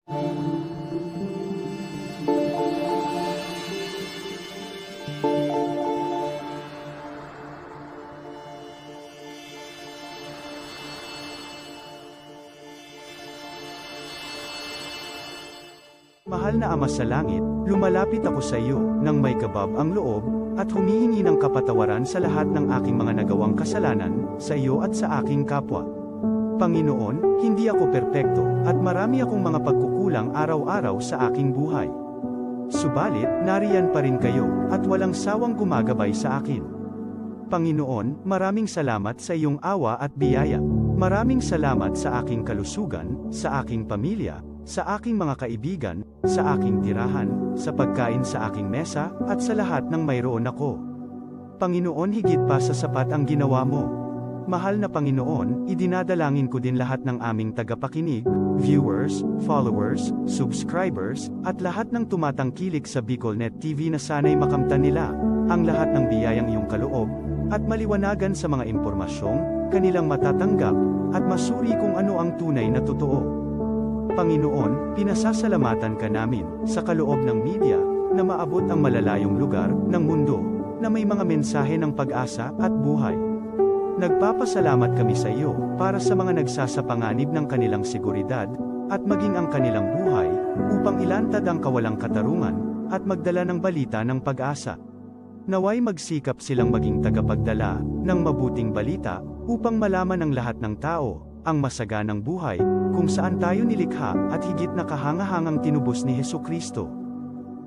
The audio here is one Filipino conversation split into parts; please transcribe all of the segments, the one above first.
Mahal na Ama sa Langit, lumalapit ako sa iyo, nang may kabab ang loob, at humihingi ng kapatawaran sa lahat ng aking mga nagawang kasalanan, sa iyo at sa aking kapwa. Panginoon, hindi ako perpekto, at marami akong mga pagkukulang araw-araw sa aking buhay. Subalit, nariyan pa rin kayo, at walang sawang gumagabay sa akin. Panginoon, maraming salamat sa iyong awa at biyaya. Maraming salamat sa aking kalusugan, sa aking pamilya, sa aking mga kaibigan, sa aking tirahan, sa pagkain sa aking mesa, at sa lahat ng mayroon ako. Panginoon, higit pa sa sapat ang ginawa mo. Mahal na Panginoon, idinadalangin ko din lahat ng aming tagapakinig, viewers, followers, subscribers, at lahat ng tumatangkilik sa BicolNet TV na sana'y makamtan nila ang lahat ng biyayang iyong kaloob, at maliwanagan sa mga impormasyong kanilang matatanggap, at masuri kung ano ang tunay na totoo. Panginoon, pinasasalamatan ka namin, sa kaloob ng media, na maabot ang malalayong lugar, ng mundo, na may mga mensahe ng pag-asa, at buhay. Nagpapasalamat kami sa iyo, para sa mga nagsasapanganib ng kanilang seguridad, at maging ang kanilang buhay, upang ilantad ang kawalang katarungan, at magdala ng balita ng pag-asa. Naway magsikap silang maging tagapagdala, ng mabuting balita, upang malaman ng lahat ng tao, ang masaganang buhay, kung saan tayo nilikha, at higit na kahangahangang tinubos ni Hesukristo.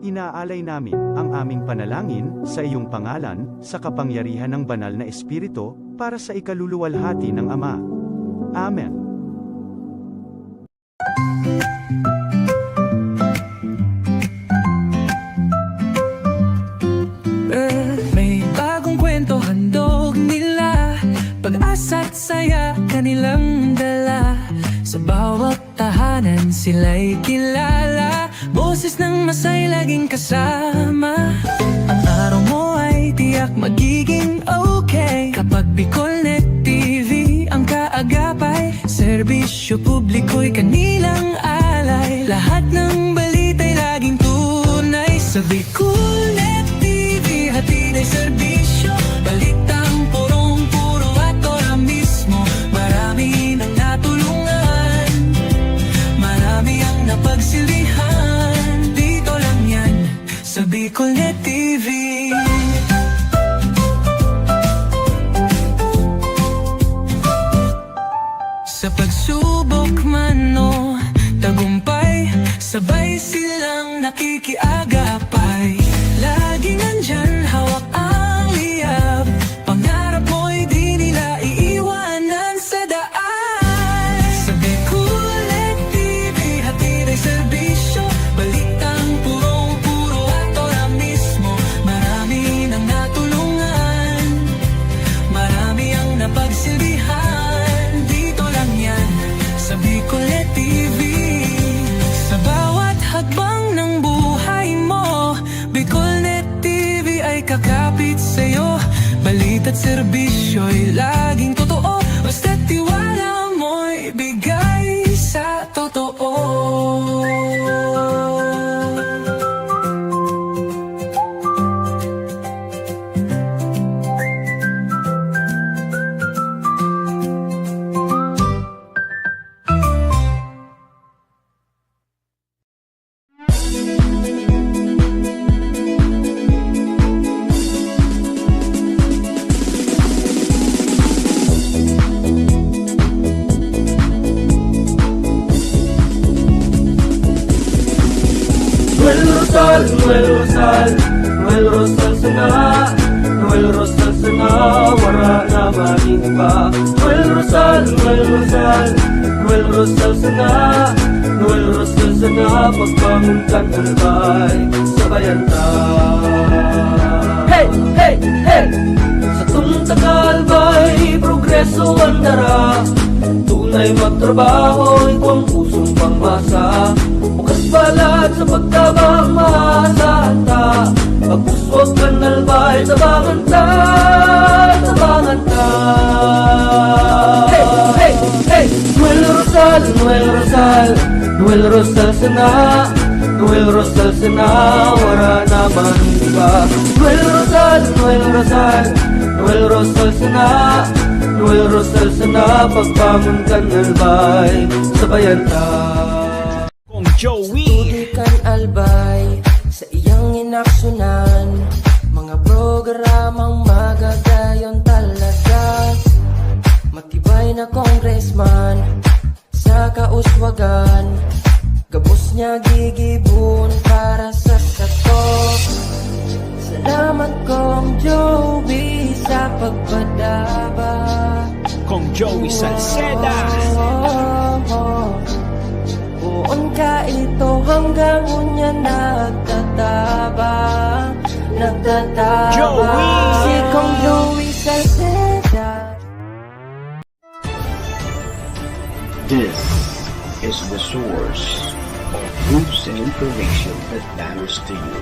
Inaalay namin, ang aming panalangin, sa iyong pangalan, sa kapangyarihan ng banal na Espiritu, para sa ikaluluwalhati ng Ama. Amen. May bagong kwento handog nila, pag-asa't saya kanilang dala. Sa bawat tahanan sila'y kilala, boses ng masay laging kasama. Ang araw mo ay tiyak magiging okay, kapag BicolNet TV ang kaagapay. Serbisyo publiko'y kanilang alay, lahat ng balita'y laging tunay. Sa BicolNet TV hatid ay serbisyo, balitang purong-puro at ora mismo. Marami nang natulungan, marami ang napagsilbihan, dito lang yan, sa BicolNet TV. Sa pagsubok man o tagumpay, sabay silang nakikiagapay. Laging nandyan, hawak ang liyab, pangarap mo'y di nila iiwanan sa daan. Sa BicolNet TV hatid ay serbisyo, balitang purong-puro at ora mismo. Marami nang natulungan, marami ang napagsilbihan, dito lang yan, sa BicolNet TV. Sa bawat hakbang ng buhay mo, BicolNet TV ay kakapit sa'yo. Balita't serbisyo'y laging totoo, basta't tiwala mo'y bigay sa totoo. Noel Rosal, Noel Rosal sana, Noel Rosal sana, wala na mainiba. Noel Rosal, Noel Rosal, Noel Rosal sana, Noel Rosal sana, pagbangon kang albay, sabayan ta. Hey, hey, hey! Sa tuntagal ba'y progreso ang dara, tunay magtrabaho, ito ang pusong pangmasa. Bukas balat sa pagtabang maasahan ta, pagpuswag ka nalbay, tabangan ta, tabangan ta. Hey, hey, hey! Noel Rosal, Noel Rosal, Noel Rosal sana, Noel Rosal sana, wala naman iba. Noel Rosal, Noel Rosal, Noel Rosal sana, Noel Rosal sana, pagbangon ka nalbay, sabayan ta. Tuloy kan albay sa iyang inaksyonan, mga programang magagayon talaga. Matibay na congressman sa kauswagan, gabos niya gigibon para sa satok. Salamat kong Joey sa pagpadaba, Kong Joey Salceda. Buon ka ito hanggang unya nagtatabang, Joey! Si Kong Joey Salceda. This is the source of news and information that matters to you.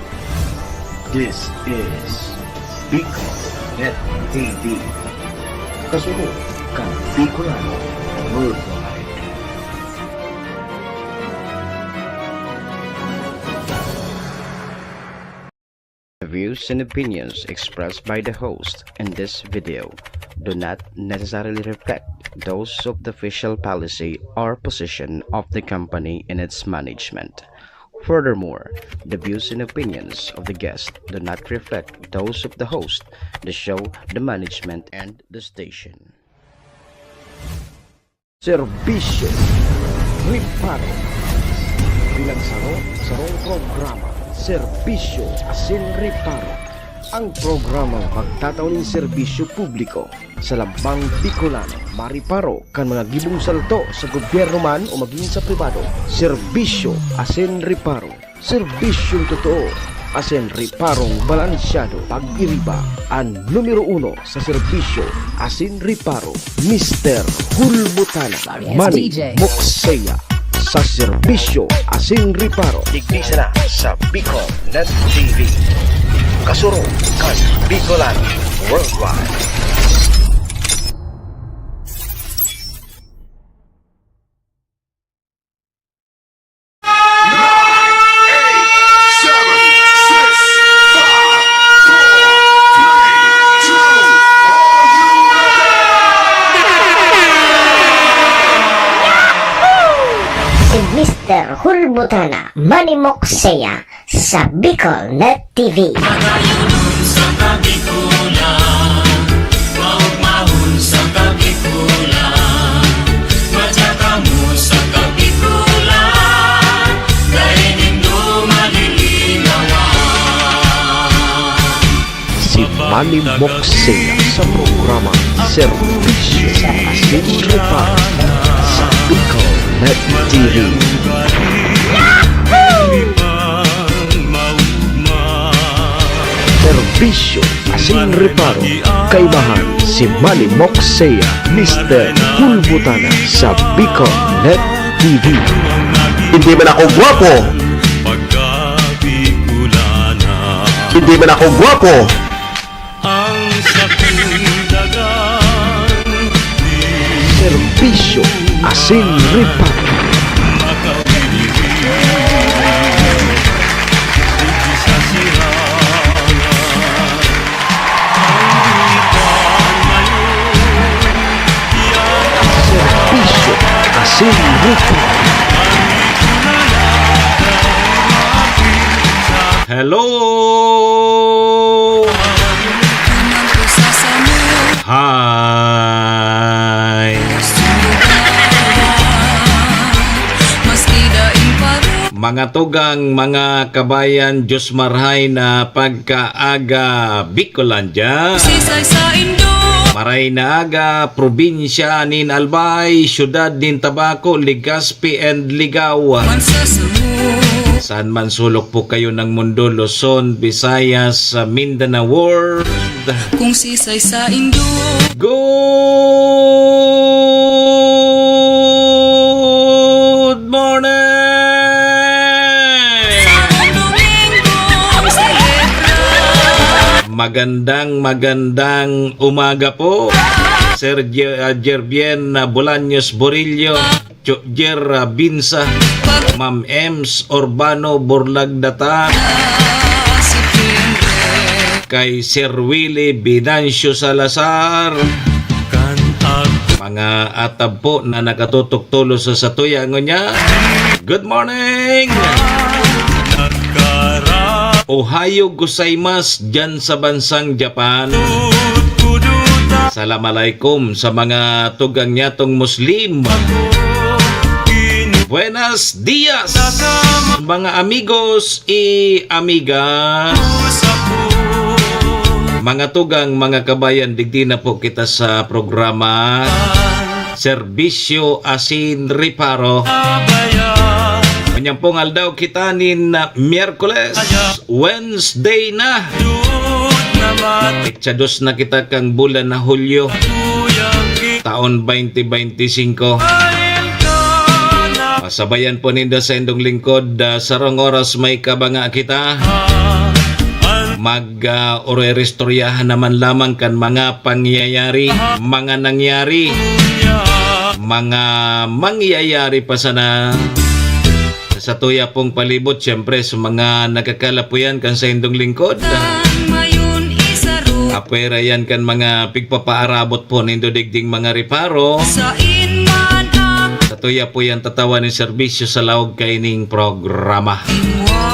This is Bicolnet TV. Kasunod kang Bicolano Worldwide. The views and opinions expressed by the host in this video do not necessarily reflect those of the official policy or position of the company and its management. Furthermore, the views and opinions of the guest do not reflect those of the host, the show, the management, and the station. Serbisyo Riparo Pinagsaro-sarong programa Serbisyo Asin Riparo, ang programang magtatauning serbisyo publiko sa Lambang Bicolano, mariparo kan mga gibong salto sa gobyerno man o maging sa pribado. Serbisyo Asin Riparo, serbisyong totoo, asin riparong balansyado. Pag-iriba ang numero 1 sa serbisyo Asin Riparo, Mr. Hulbutana Manny Moxeya. Sa serbisyo Asin Riparo, tignisa na sa Bicolnet TV. Kasuro kan Bicolano Worldwide. Si Mr. Hulbutana Manny Moxeya sa Bicolnet TV. Si Manny Moxeya sa programa Serbisyo Asin Riparo sa Bicolnet TV. Serbisyo Asin Riparo, kaibahan si Manny Moxeya, Mr. Hulbutana sa Bicolnet TV. Hindi man ako gwapo, hindi man ako gwapo, Serbisyo Asin Riparo. Serbisyo Asin Riparo. Hello! Hi! Mga tugang, mga kabayan, Diyos marhay na pagkaaga Bicolandia. Maray na aga, probinsya nin Albay, syudad nin Tabaco, Legazpi and Ligaw. Saan man sulok po kayo ng mundo, Luzon, Visayas, Mindanao World. Kung sisay sa Indo, Good morning! Magandang umaga po, Sir Jerbien Bolaños Borillo, Jer Binsa, pag Ma'am Ems Urbano Burlagdata, si Pindre. kay Sir Willie Binancio Salazar, mga atab po na nakatutok tulo sa satuya niya. Good morning! Ohayo gozaimasu dyan sa bansang Japan. Assalamualaikum sa mga tugang nyatong Muslim. Buenos dias mga amigos y amigas. Mga tugang, mga kabayan, digdi na po kita sa programa Serbisyo Asin Riparo. Kanyang pongal daw kita na Miyerkules, Wednesday na. Ikchados na kita kang bulan na Hulyo, taon 2025. Masabayan po ninda sa indong lingkod, sarong oras may kabanga kita. Mag-orerestoryahan naman lamang kan mga pangyayari, mga nangyari, mga mangyayari pa sana sa tuya pong palibot. Siyempre sa mga nakakalapuyan kan sa indong lingkod, Mayon isaro apera yan kan mga pigpapaarabot po nindo digding mga riparo. sa inman ang Sa tuya po yan tatawa ni serbisyo sa lawag kaining programa. iwan.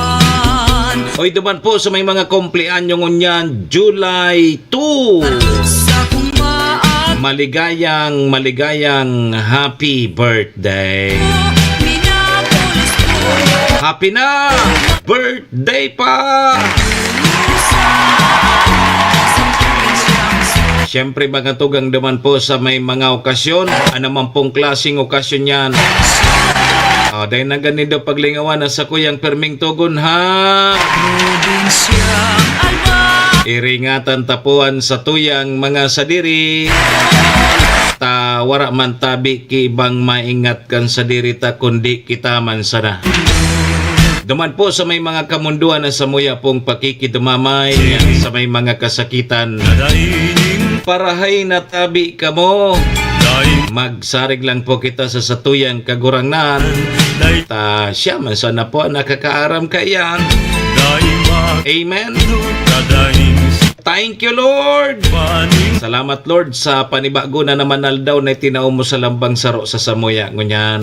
Oy, duman po sa may mga kompleanyo ngunyan, July 2. Sa kumaan Maligayang happy birthday. minapulos ko Happy na birthday pa! Siyempre mga tugang duman po sa may mga okasyon, anaman pong klaseng okasyon yan. Dahil na ganito paglingawan na sa kuyang perming tugon ha. probinsyang alba. Iringatan tapuan sa tuyang mga sadiri. Wara man tabi ki ibang maingat kan sadiri ta kundi kita man sana. Duman po sa may mga kamunduan na sa muya pong pakikidumamay, sa may mga kasakitan. Parahay na tabi ka mo. Magsarig lang po kita sa satuyang kagurangnan. Siya man sana po nakakaaram kaya. Amen. Thank you, Lord. Salamat, Lord, sa panibago na naman aldaw na tinao mo sa lambang saro sa samuya. Ngunyan.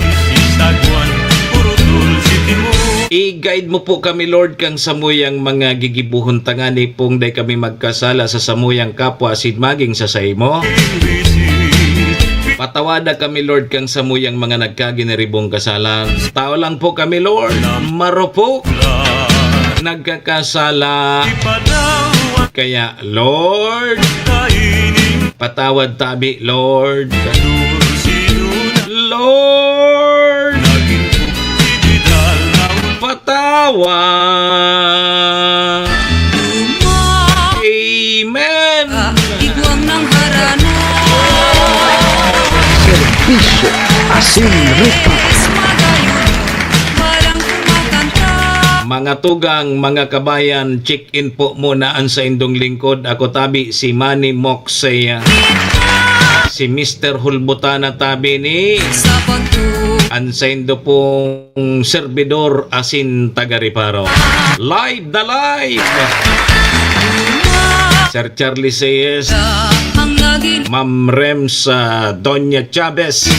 I-guide mo po kami, Lord, kang samuyang mga gigibuhon tangani pong day kami magkasala sa samuyang kapwa asid maging sa mo. Patawada kami, Lord, kang samuyang mga nagkaginaribong kasalan. Tao lang po kami, Lord. Marupok. Nagkakasala. Kaya, Lord, patawad tabi, Lord. Lord, patawad. Amen. Igwang ng harana. Serbisyo Asin Riparo. Magayon, parang kumakanta. Mga tugang, mga kabayan, check-in po muna ang sa indong lingkod. Ako tabi si Manny Moxeya. Si Mr. Hulbutana tabi ni Sa pagtuwa. Ansendo pong servidor asin taga-Riparo. Live na live! Sir Charlie Sayes, Ang naging Ma'am Rems Doña Chavez.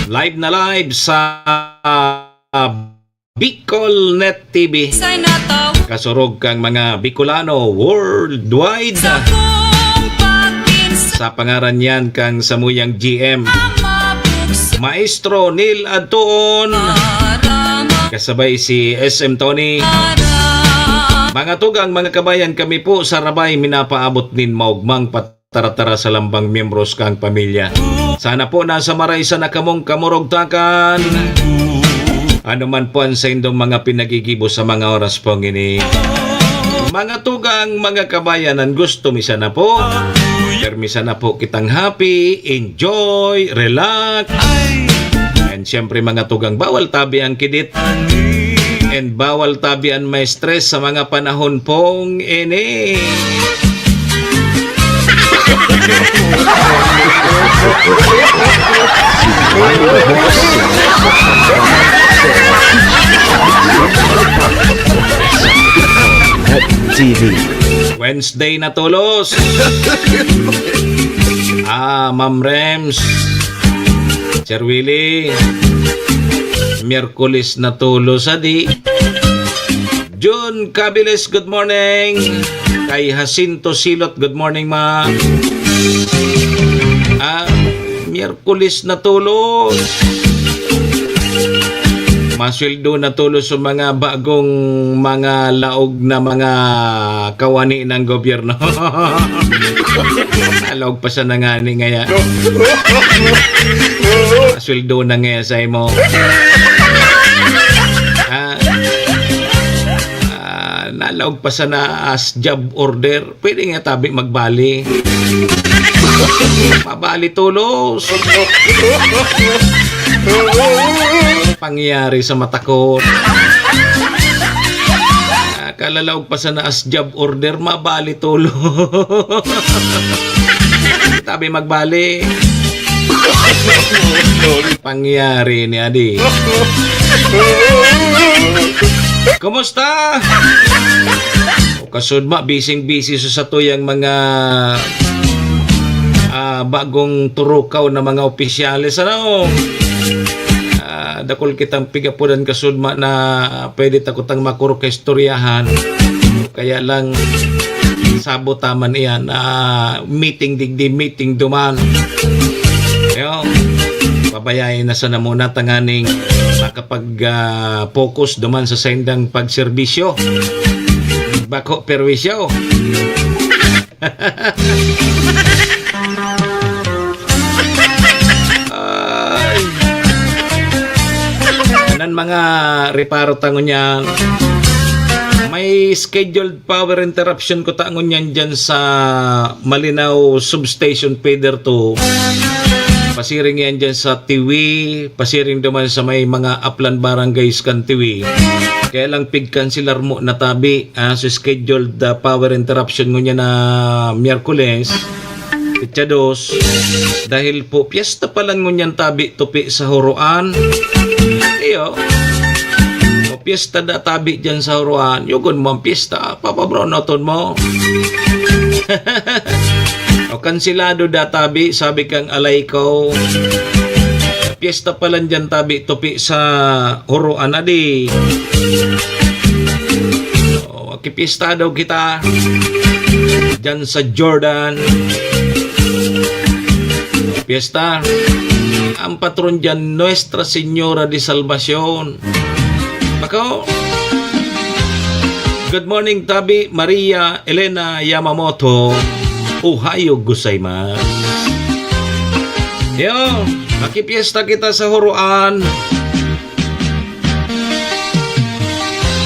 Live na live sa Bicol Net TV. sa'y nataw. Kasurog kang mga Bicolano worldwide. Sa kong pagkins. Sa pangaran yan kang samuyang GM. Mabuksa. Maestro Neil Adtuon. Arama. Kasabay si SM Tony. Arama. Mga tugang, mga kabayan, kami po sa Rabay minapaabot din maugmang pataratara sa lambang miyembros kang pamilya. Sana po nasa maray sa nakamong kamurugtakan. Ano man po ang sa indong mga pinagigibo sa mga oras pong ini. Mga tugang, mga kabayan, ang gusto misa na po. Permisa na po kitang happy, enjoy, relax. And syempre mga tugang, bawal tabi ang kidit. And bawal tabi ang may stress sa mga panahon pong ini. TV. Wednesday na tulos. Ma'am Rems, Sir Willie, Miyerkules na tulos adi. June Cabiles, good morning. Kay Jacinto Silot, good morning ma. Miyerkules na tulos. Masweldo na tulos sa mga bagong mga laog na mga kawani ng gobyerno. Laog pa sa nangani ngaya. Masweldo na ngaya sa imo. Nalaog pa sa na as job order. Pwede nga tabi magbali. Mabali tulos. Pangyayari sa mata ko. Kalalaog pa sa naas job order, mabali tulo. Tabi magbali. Pangyayari ni Adi. Kumusta? O kasudma, busy sa tuyang mga bagong turukaw na mga opisyalis. Ano? Dakol kitang pigapudan kasudma na pwede takutang makuro ka istoryahan. Kaya lang sabot taman iyan meeting digdi meeting duman. Yo, pabayain na sana muna tanganing makapag focus duman sa sendang pagserbisyo. Bako perwisyo. Mga reparo tangon yan. May scheduled power interruption ko tangon yan dyan sa Malinaw Substation Feeder 2. Pasiring yan dyan sa Tiwi. Pasiring naman sa may mga upland barangays kan Tiwi. Kaya lang pigkansilar mo na tabi sa scheduled power interruption mo niya na Miyerkules. Pitsados. Dahil po piyesta pa lang ngunyan tabi tupi sa Huruan. Iyo. O piyesta da tabi dyan sa Huruan. Yugon mo ang piyesta. Papabronoton mo. O kansilado da tabi. Sabi kang alay ko. Piyesta pa lang dyan tabi tupi sa Huruan. Adi. O kipiyesta daw kita. Dyan sa Jordan. Piyesta. Ang patron dyan, Nuestra Señora de Salvacion. Bako. Good morning, Tabi, Maria, Elena Yamamoto. Ohayo gozaimasu. Yo, makipiesta kita sa Huruan.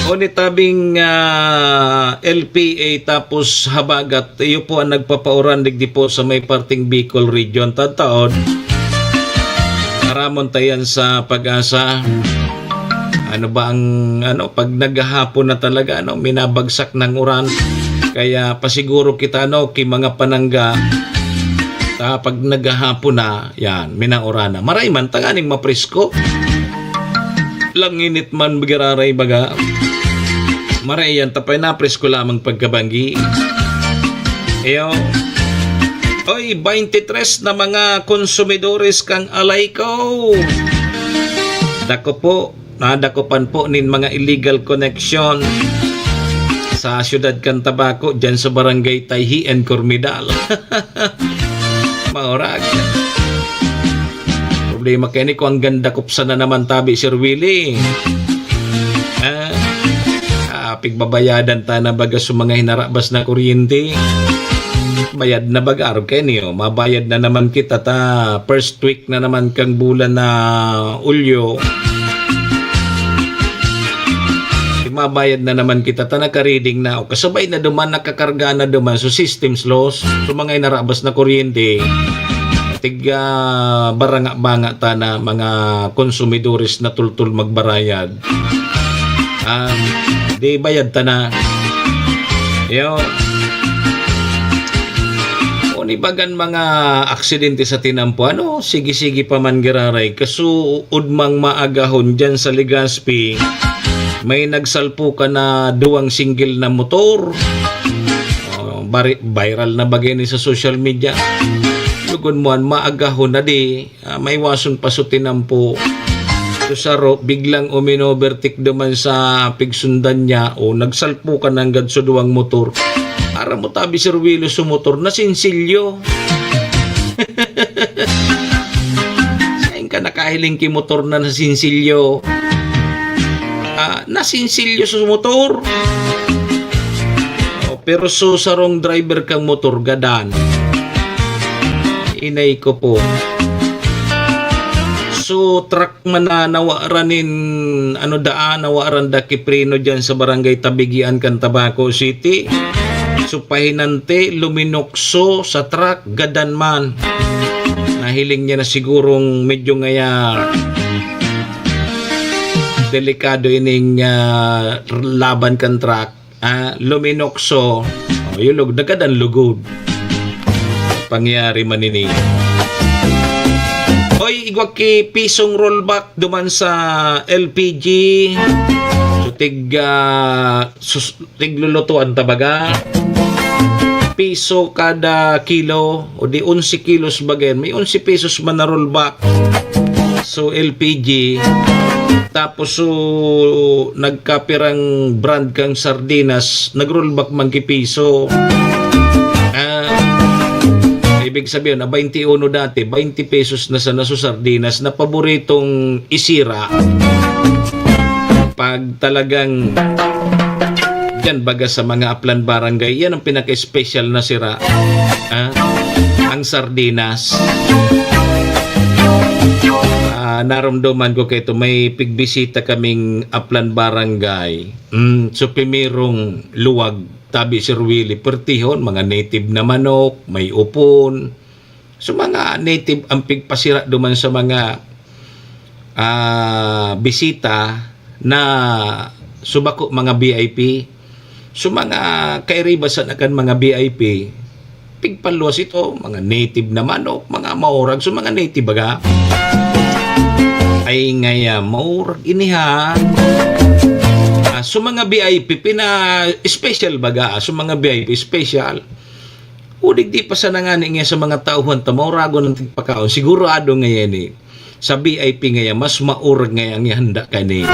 O ni tabing LPA tapos habagat. Iyo po ang nagpapauran digdi po sa may parting Bicol region. Tataon. Maramon tayan sa Pag-asa. Ano ba ang pag naghahapon na talaga minabagsak ng uran. Kaya pasiguro kita ki mga panangga pag naghahapon na yan minaurana. Maray man tanganing mapresko. Langinit man bagiraray baga. Maray yan tapay na presko lamang pagkabanggi. Eyo. Oy, 23 na mga konsumidores kang alay ko. Nadakopan po nin mga illegal connection sa syudad kan Tabaco dyan sa barangay Tayhi and Cormidal. Maurag. Problema kaya ni ko ang ganda kupsa na naman tabi Sir Willie. Pigbabayadan ta na baga sa mga hinarabas na kuryente. Bayad na bagar kayo niyo. Mabayad na naman kita ta first week na naman kang bulan na Ulyo. Mabayad na naman kita ta naka-reading na o kasabay na duman nakakarga na duman so systems loss so mga inarabas na kuryente tiga baranga-banga ta na mga konsumidores na tultul magbarayad. Di bayad ta na. Yo. Nibagan mga aksidente sa tinampo, sige-sige pa man giraray, kasuod mang maagahon dyan sa Legazpi, may nagsalpo ka na duwang single na motor. Viral na bagay ni sa social media. Lugod mo maagahon na di, may wason pa sa tinampo. So saro, biglang uminovertake duman sa pigsundan niya o nagsalpo ka ng gadso duwang motor. Para mo tabi Sir Willie sa motor na sinsilyo. Saan ka nakahiling ki motor na nasinsilyo? Nasinsilyo sa motor. Pero so sarong driver kang motor gadan. Inay ko po. So truck man na nawaranin nawaran da kiprino dyan sa barangay Tabigian kan Tabaco City. So pahinante luminokso sa truck gadan man. Nahiling niya na sigurong medyo ngaya delikado ining laban kan truck. Luminokso. Yulog nagadan lugod. Pangyari man ini. Oy, igwag ki pisong rollback duman sa LPG. So tiglulutuan tabaga. Piso kada kilo o di 11 kilos bagayan. May 11 pesos man na rollback. So LPG. Tapos so nagkapirang brand kang sardinas, nag-rollback man ki piso. Ibig sabihin na 21 dati, 20 pesos na sa naso sardinas na paboritong isira. Pag talagang yan baga sa mga Aplan Barangay, yan ang pinaka-special na sira. Ang sardinas. Naramdaman ko kayo may pigbisita kaming Aplan Barangay. So pimirong luwag tabi Sir Willie pertihon, mga native na manok, may upon. So mga native ang pigpasira duman sa mga bisita na subako mga VIP. So mga kairibasan akan mga VIP, pigpaluwas ito, mga native na manok, mga maurag. So mga native baga, ay ngaya maurag iniha. So mga VIP, special baga, so mga VIP special. Udig di pa sa nangani nga sa mga tauhan ta maurago ng tigpakaon. Sigurado ngayon eh. Sa VIP ngayon, mas maurag ngayon nga handa ka ni.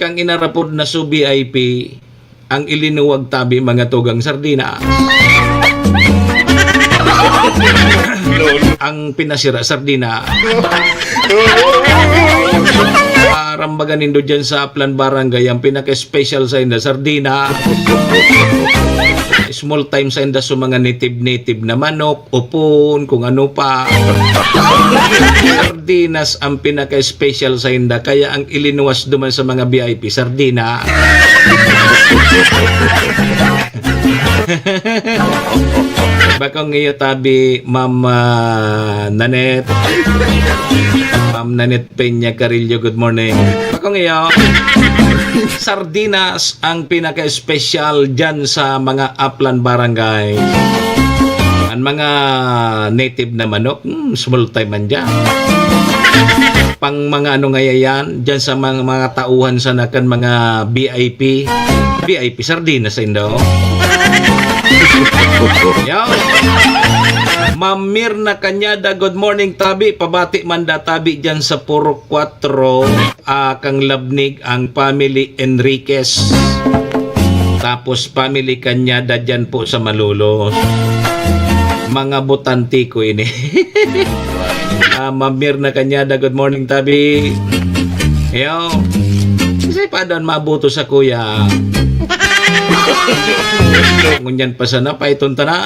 Kang inarapod na so VIP, ang ilinuwag tabi mga tugang sardinas. Ang pinasira sardina. Rambagan nindo dyan sa Aplan Barangay, ang pinaka-special sa inda sardina. Small time sa inda so mga native na manok, upon, kung ano pa. Sardinas ang pinaka-special sa inda, kaya ang ilinuwas duman sa mga VIP, sardina. Bakong iyo tabi, Ma'am Nanet. Ma'am Nanet Peña Carillo, good morning. Bakong iyo, sardinas ang pinaka-special dyan sa mga Aplan Barangay. Ang mga native na manok, small time man dyan. Pang mga ngayayan, dyan sa mga tauhan sa nakan mga VIP sardinas sa indo. Yo. Ma'am Mirna Kanyada, good morning tabi. Pabati manda tabi dyan sa Puro 4, kang labnig ang family Enriquez. Tapos family Kanyada dyan po sa Malulos. Mga botanti ko ini. Ma'am Mirna Kanyada, good morning tabi. Yo. Kasi pa doon mabuto sa kuya. Ngunyan pa sana pa itong tana.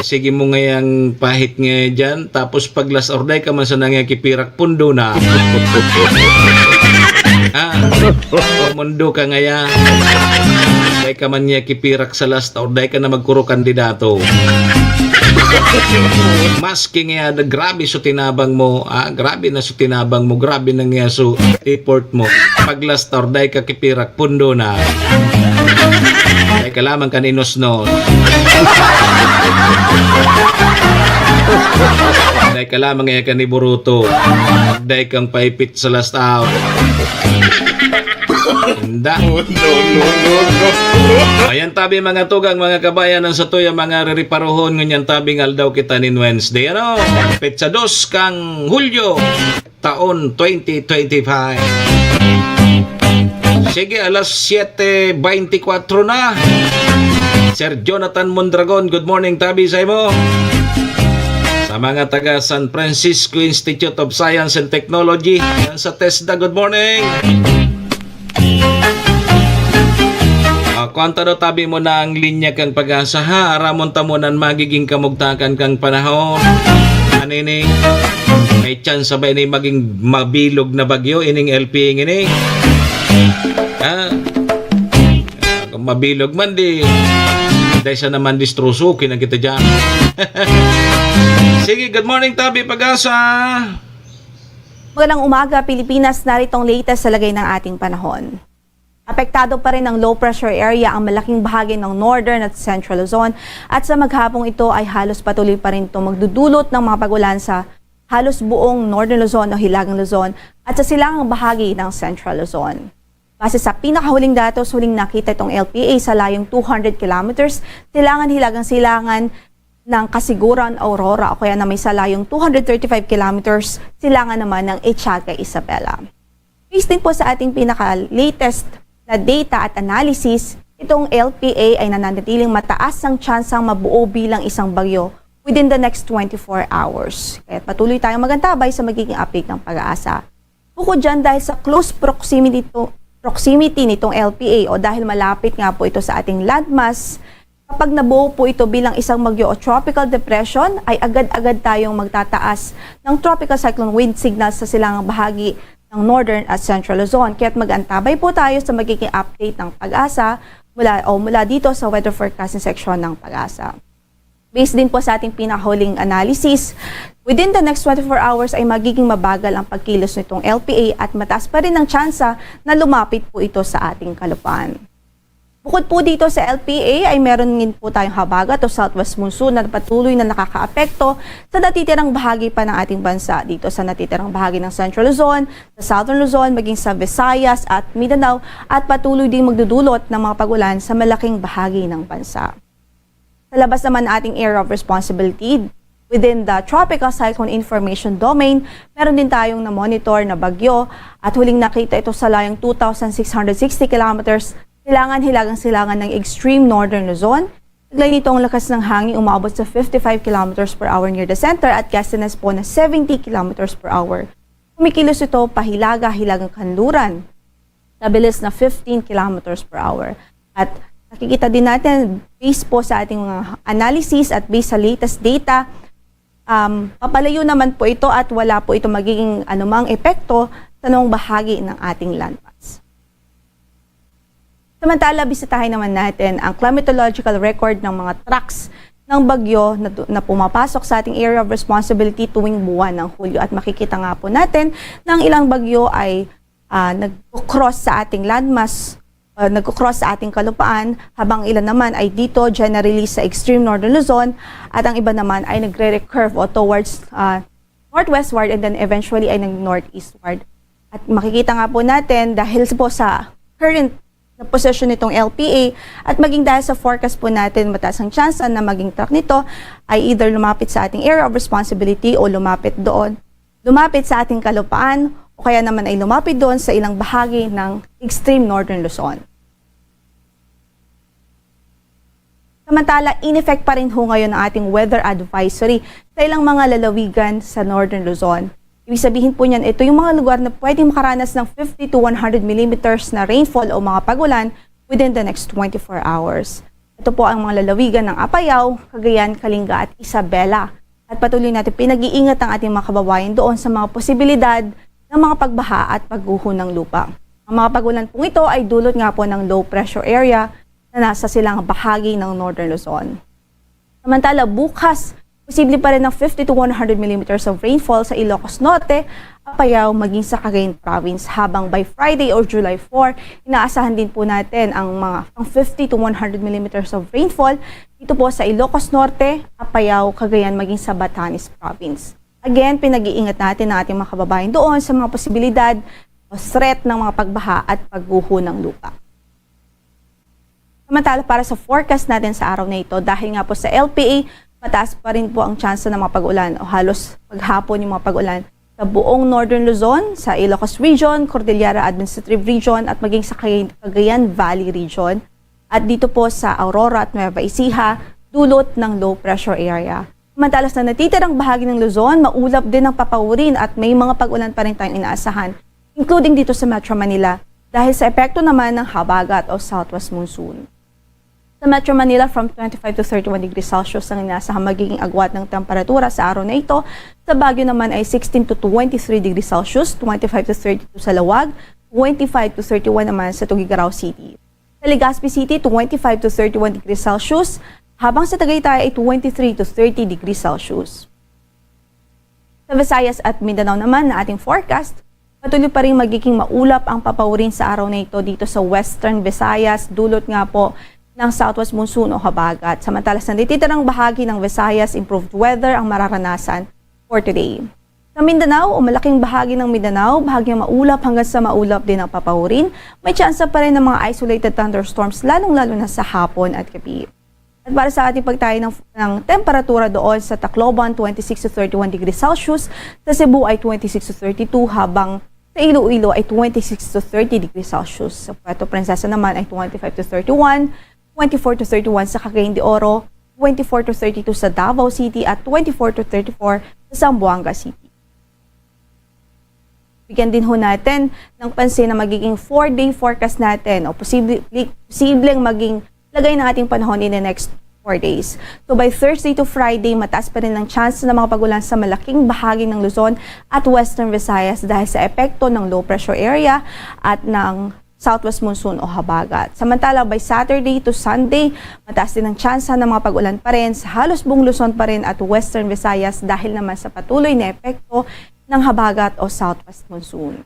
Sige mo ngayang pahit nga dyan. Tapos pag last orday ka man sa nangyaki-pirak pundo na. Mundo ka ngaya. Day ka man niya kipirak sa last orday ka na magkuro kandidato. Maski nga grabe so tinabang mo, grabe na so tinabang mo, grabe na nga so effort mo. Pag last orday ka kipirak pundo na. Ay kalamang kaninos-nos. Day ka lamang nga ka ni Boruto. Day kang paipit sa last out. Hinda. Ayan tabi mga tugang mga kabayan ng satoy ang mga reriparohon ngunyan tabi ngal daw kita nin Wednesday. Ano? Petsa 2 kang Hulyo taon 2025. Sige, alas 7:24 na. Sir Jonathan Mondragon, good morning tabi sa imo. Sa mga taga San Francisco Institute of Science and Technology, yan sa TESDA, good morning. Kwanta do tabi mo na ang linya kang pag-asa ha, aramon ta mo nan magiging kamugtakan kang panahon. Anini, may chance sabay ni maging mabilog na bagyo ining LP ini. Kung mabilog man di, dahil sa naman distrusukin ang kita dyan. Sige, good morning tabi pag-asa. Magandang umaga Pilipinas, naritong latest sa lagay ng ating panahon. Apektado pa rin ng low pressure area ang malaking bahagi ng Northern at Central Luzon at sa maghapong ito ay halos patuloy pa rin ito magdudulot ng mga pagulan sa halos buong Northern Luzon o Hilagang Luzon at sa silangang bahagi ng Central Luzon. Base sa pinakahuling datos, huling nakita itong LPA sa layong 200 kilometers, silangan-hilagang-silangan ng Kasiguran, Aurora o kaya na may sa layong 235 kilometers, silangan naman ng Echaga, Isabela. Based din po sa ating pinaka-latest na data at analysis, itong LPA ay nananatiling mataas ang tsansang mabuo bilang isang bagyo within the next 24 hours. Kaya patuloy tayong magantabay sa magiging update ng pag-asa. Bukod dyan dahil sa close proximity nitong LPA o dahil malapit nga po ito sa ating landmass, kapag nabuo po ito bilang isang bagyo o tropical depression, ay agad-agad tayong magtataas ng tropical cyclone wind signals sa silangang bahagi ng Northern at Central Luzon. Kaya't mag-antabay po tayo sa magiging update ng pag-asa mula dito sa weather forecasting section ng pag-asa. Based din po sa ating pinahuling analysis, within the next 24 hours ay magiging mabagal ang pagkilos nitong LPA at mataas pa rin ang tsansa na lumapit po ito sa ating kalupaan. Bukod po dito sa LPA ay meron din po tayong habagat o southwest monsoon na patuloy na nakakaapekto sa natitirang bahagi pa ng ating bansa. Dito sa natitirang bahagi ng Central Luzon, sa Southern Luzon, maging sa Visayas at Mindanao at patuloy din magdudulot ng mga pagulan sa malaking bahagi ng bansa. Sa labas naman ating area of responsibility, within the Tropical Cyclone Information Domain, meron din tayong na-monitor na bagyo at huling nakita ito sa layong 2,660 kilometers silangan-hilagang-silangan ng extreme northern Luzon. Taglay nito ang lakas ng hangin umabot sa 55 km per hour near the center at gustiness po na 70 km per hour. Kumikilos ito pahilaga-hilagang kanluran sa bilis na 15 km per hour. At nakikita din natin, based po sa ating mga analysis at based sa latest data, papalayo naman po ito at wala po ito magiging anumang epekto sa noong bahagi ng ating landmass. Samantala, bisitahin naman natin ang climatological record ng mga tracks ng bagyo na pumapasok sa ating area of responsibility tuwing buwan ng Hulyo. At makikita nga po natin na ang ilang bagyo ay nag-cross sa ating landmass, nag-cross sa ating kalupaan, habang ilan naman ay dito generally sa extreme northern Luzon at ang iba naman ay nagre-recurve o towards northwestward and then eventually ay nag-northeastward. At makikita nga po natin dahil po sa current na posisyon nitong LPA at maging dahil sa forecast po natin mataas ang chance na maging track nito ay either lumapit sa ating area of responsibility o lumapit sa ating kalupaan o kaya naman ay lumapit doon sa ilang bahagi ng extreme northern Luzon. Samantala, in effect pa rin ho ngayon ang ating weather advisory sa ilang mga lalawigan sa northern Luzon. Ibig sabihin po niyan, ito yung mga lugar na pwedeng makaranas ng 50 to 100 millimeters na rainfall o mga pagulan within the next 24 hours. Ito po ang mga lalawigan ng Apayao, Cagayan, Kalinga at Isabela. At patuloy natin pinag-iingat ang ating mga kababayan doon sa mga posibilidad ng mga pagbaha at pagguho ng lupa. Ang mga pagulan pong ito ay dulot nga po ng low pressure area na nasa silang bahagi ng Northern Luzon. Samantala, bukas Posible pa rin ng 50 to 100 millimeters of rainfall sa Ilocos Norte, Apayao, maging sa Cagayan Province. Habang by Friday or July 4, inaasahan din po natin ang 50 to 100 millimeters of rainfall dito po sa Ilocos Norte, Apayao, Cagayan, maging sa Batanes Province. Again, pinag-iingat natin ang ating mga kababayan doon sa mga posibilidad o threat ng mga pagbaha at pagguho ng lupa. Samantala, para sa forecast natin sa araw na ito, dahil nga po sa LPA, mataas pa rin po ang tsansa ng mga pag-ulan o halos maghapon yung mga pag-ulan sa buong Northern Luzon, sa Ilocos Region, Cordillera Administrative Region at maging sa Cagayan Valley Region. At dito po sa Aurora at Nueva Ecija, dulot ng low pressure area. Samantala sa natitirang bahagi ng Luzon, maulap din ang papawurin at may mga pag-ulan pa rin tayong inaasahan, including dito sa Metro Manila, dahil sa epekto naman ng habagat o southwest monsoon. Sa Metro Manila, from 25 to 31 degrees Celsius ang inaasahan magiging agwat ng temperatura sa araw na ito. Sa Baguio naman ay 16 to 23 degrees Celsius, 25 to 32 sa Lawag, 25 to 31 naman sa Tuguegarao City. Sa Legazpi City, 25 to 31 degrees Celsius, habang sa Tagaytay ay 23 to 30 degrees Celsius. Sa Visayas at Mindanao naman na ating forecast, patuloy pa rin magiging maulap ang papawurin sa araw na ito dito sa Western Visayas, dulot nga po ng southwest monsoon o habagat. Samantala sa natitirang bahagi ng Visayas, improved weather ang mararanasan for today. Sa Mindanao o malaking bahagi ng Mindanao, bahagyang maulap hanggang sa maulap din ang papawurin. May tsansa pa rin ng mga isolated thunderstorms lalong-lalo na sa hapon at gabi. At para sa ating pagtayo ng temperatura doon sa Tacloban, 26 to 31 degrees Celsius, sa Cebu ay 26 to 32, habang sa Iloilo ay 26 to 30 degrees Celsius. Sa Puerto Princesa naman ay 25 to 31, 24 to 31 sa Cagayan de Oro, 24 to 32 sa Davao City at 24 to 34 sa Zamboanga City. Bigyan din ho natin ng pansin na magiging 4-day forecast natin o posibleng maging lagay ng ating panahon in the next 4 days. So by Thursday to Friday, mataas pa rin ang chance ng mga pagulan sa malaking bahagi ng Luzon at Western Visayas dahil sa epekto ng low pressure area at ng southwest monsoon o habagat. Samantala, by Saturday to Sunday, mataas din ang tsansa ng mga pag-ulan pa rin sa halos buong Luzon pa rin at Western Visayas dahil naman sa patuloy na epekto ng habagat o southwest monsoon.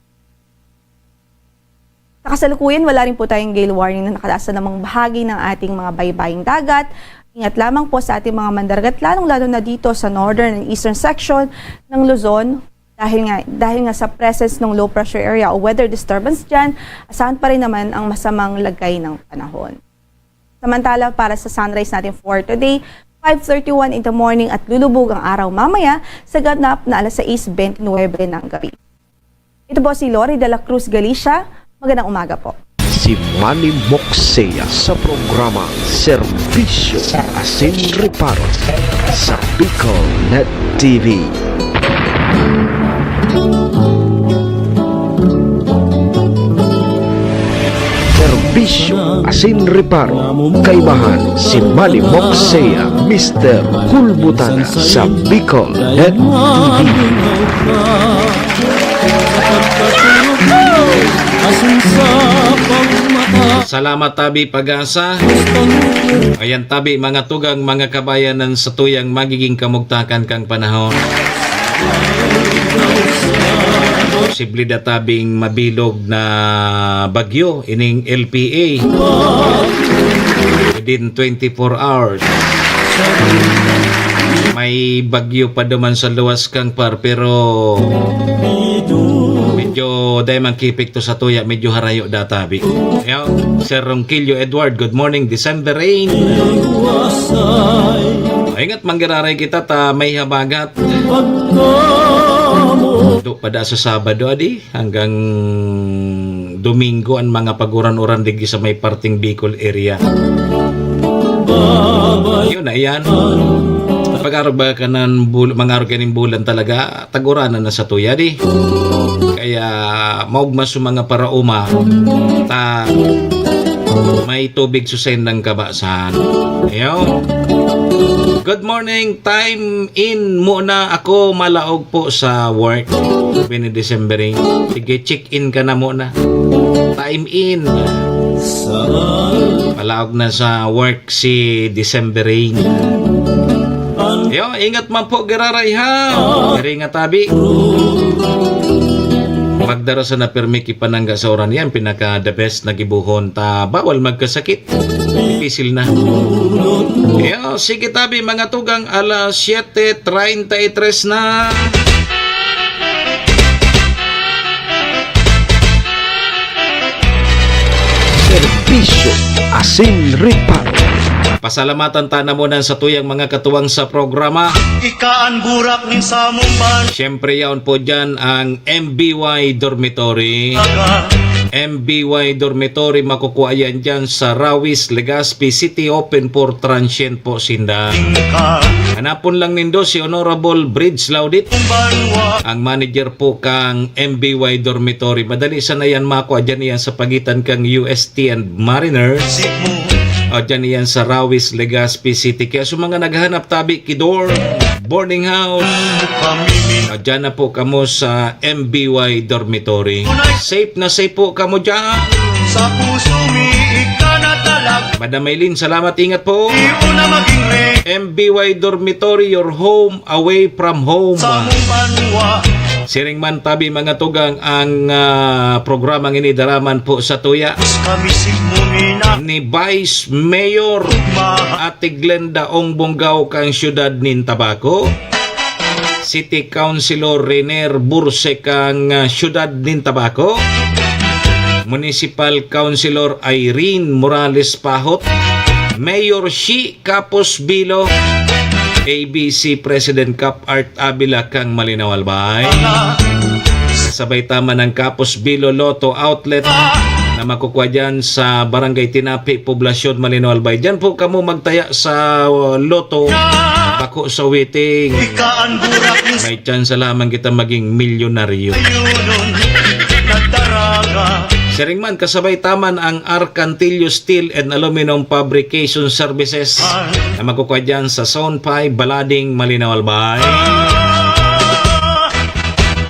Sa kasalukuyan, wala rin po tayong gale warning na nakataas sa namang bahagi ng ating mga baybaying dagat. Ingat lamang po sa ating mga mandaragat, lalong-lalo na dito sa northern and eastern section ng Luzon. Dahil nga sa presence ng low pressure area o weather disturbance dyan, asahan pa rin naman ang masamang lagay ng panahon. Samantala, para sa sunrise natin for today, 5:31 in the morning at lulubog ang araw mamaya sa ganap na alas 6:29 ng gabi. Ito po si Lori de la Cruz Galicia. Magandang umaga po. Si Manny Moxea sa programa Serbisyo Asin Reparo sa Bicol Net TV. Serbisyo Asin Reparo, kaibahan si Manny Moxea, Mr. Hulbutana sa Bicol Net TV. Salamat tabi pag-asa. Ayan tabi mga tugang mga kabayanan sa tuyang magiging kamugtakan kang panahon. Posible na tabing mabilog na bagyo ining LPA within 24 hours. May bagyo pa duman sa luwas kang par pero medyo dahil magkipik to sa tuya, medyo harayo databi. Sir Ronquillo Edward, good morning, December rain. Ingat manggiraray kita ta may habagat. Do pada sa Sabado adi hanggang Domingo ang mga paguran-uran digi sa may parting Bicol area. Yun na yan. Pag-araw ba ka ng mga kaning bulan talaga, taguranan na sa tuya di. Kaya maugmas yung mga parauma ta may tubig susen ng kabasan. Ayaw. Good morning, time in muna ako, malaog po sa work. Sabi ni December, sige check in ka na muna. Time in. Malaog na sa work si December. Yo, ingat man po giraray ha. Diri nga tabi. Pagdaro sa napirmi kipanangga sa oran yan, pinaka the best na gibuhon ta bawal magkasakit. Difícil na. Yo, sige tabi mga tugang, alas 7:33 na. Serbisyo asin reparo. Pasalamatan ta na muna sa tuyang mga katuwang sa programa. Ikaan burak ning sa mumban. Siyempre yaon po dyan ang MBY Dormitory. MBY Dormitory makukuha yan dyan sa Rawis, Legazpi City, open for transient po sinda. Hanapon lang nindo si Honorable Bridge Laudit, ang manager po kang MBY Dormitory. Madali sana yan makuha dyan yan sa pagitan kang UST and Mariners. O dyan yan sa Rawis, Legazpi City. Kaya sa mga naghahanap tabi kidor, boarding house, o dyan na po kamo sa MBY Dormitory. Safe na safe po kamo dyan. Sa puso mi ikanatalag. Madam Maylin, salamat, ingat po. Una maging re. MBY Dormitory, your home away from home. Sa mumbanwa. Siring man tabi mga tugang ang programang inidaraman po sa tuya Kami sigmumina. ni Vice Mayor Ate Glenda Ongbonggaw kang syudad nin Tabaco, City Councilor Rener Burse kang syudad nin Tabaco, Municipal Councilor Irene Morales Pahot, Mayor Shi Capos Bilo, ABC President Cap Art Abila kang Malinaw Albay, sabay tama ng Capos Bilo Lotto Outlet na makukuha dyan sa Barangay Tinapi, Poblasyon Malinaw Albay. Dyan po kamo magtaya sa Lotto, bako sa waiting. Ikaan burak ning May chance lamang kita maging milyonaryo. sayunon. Nagdaraga. Siring man kasabay taman ang Arcantillo Steel and Aluminum Fabrication Services na makukuha dyan sa Zone 5, Balading, Malinaw Albay.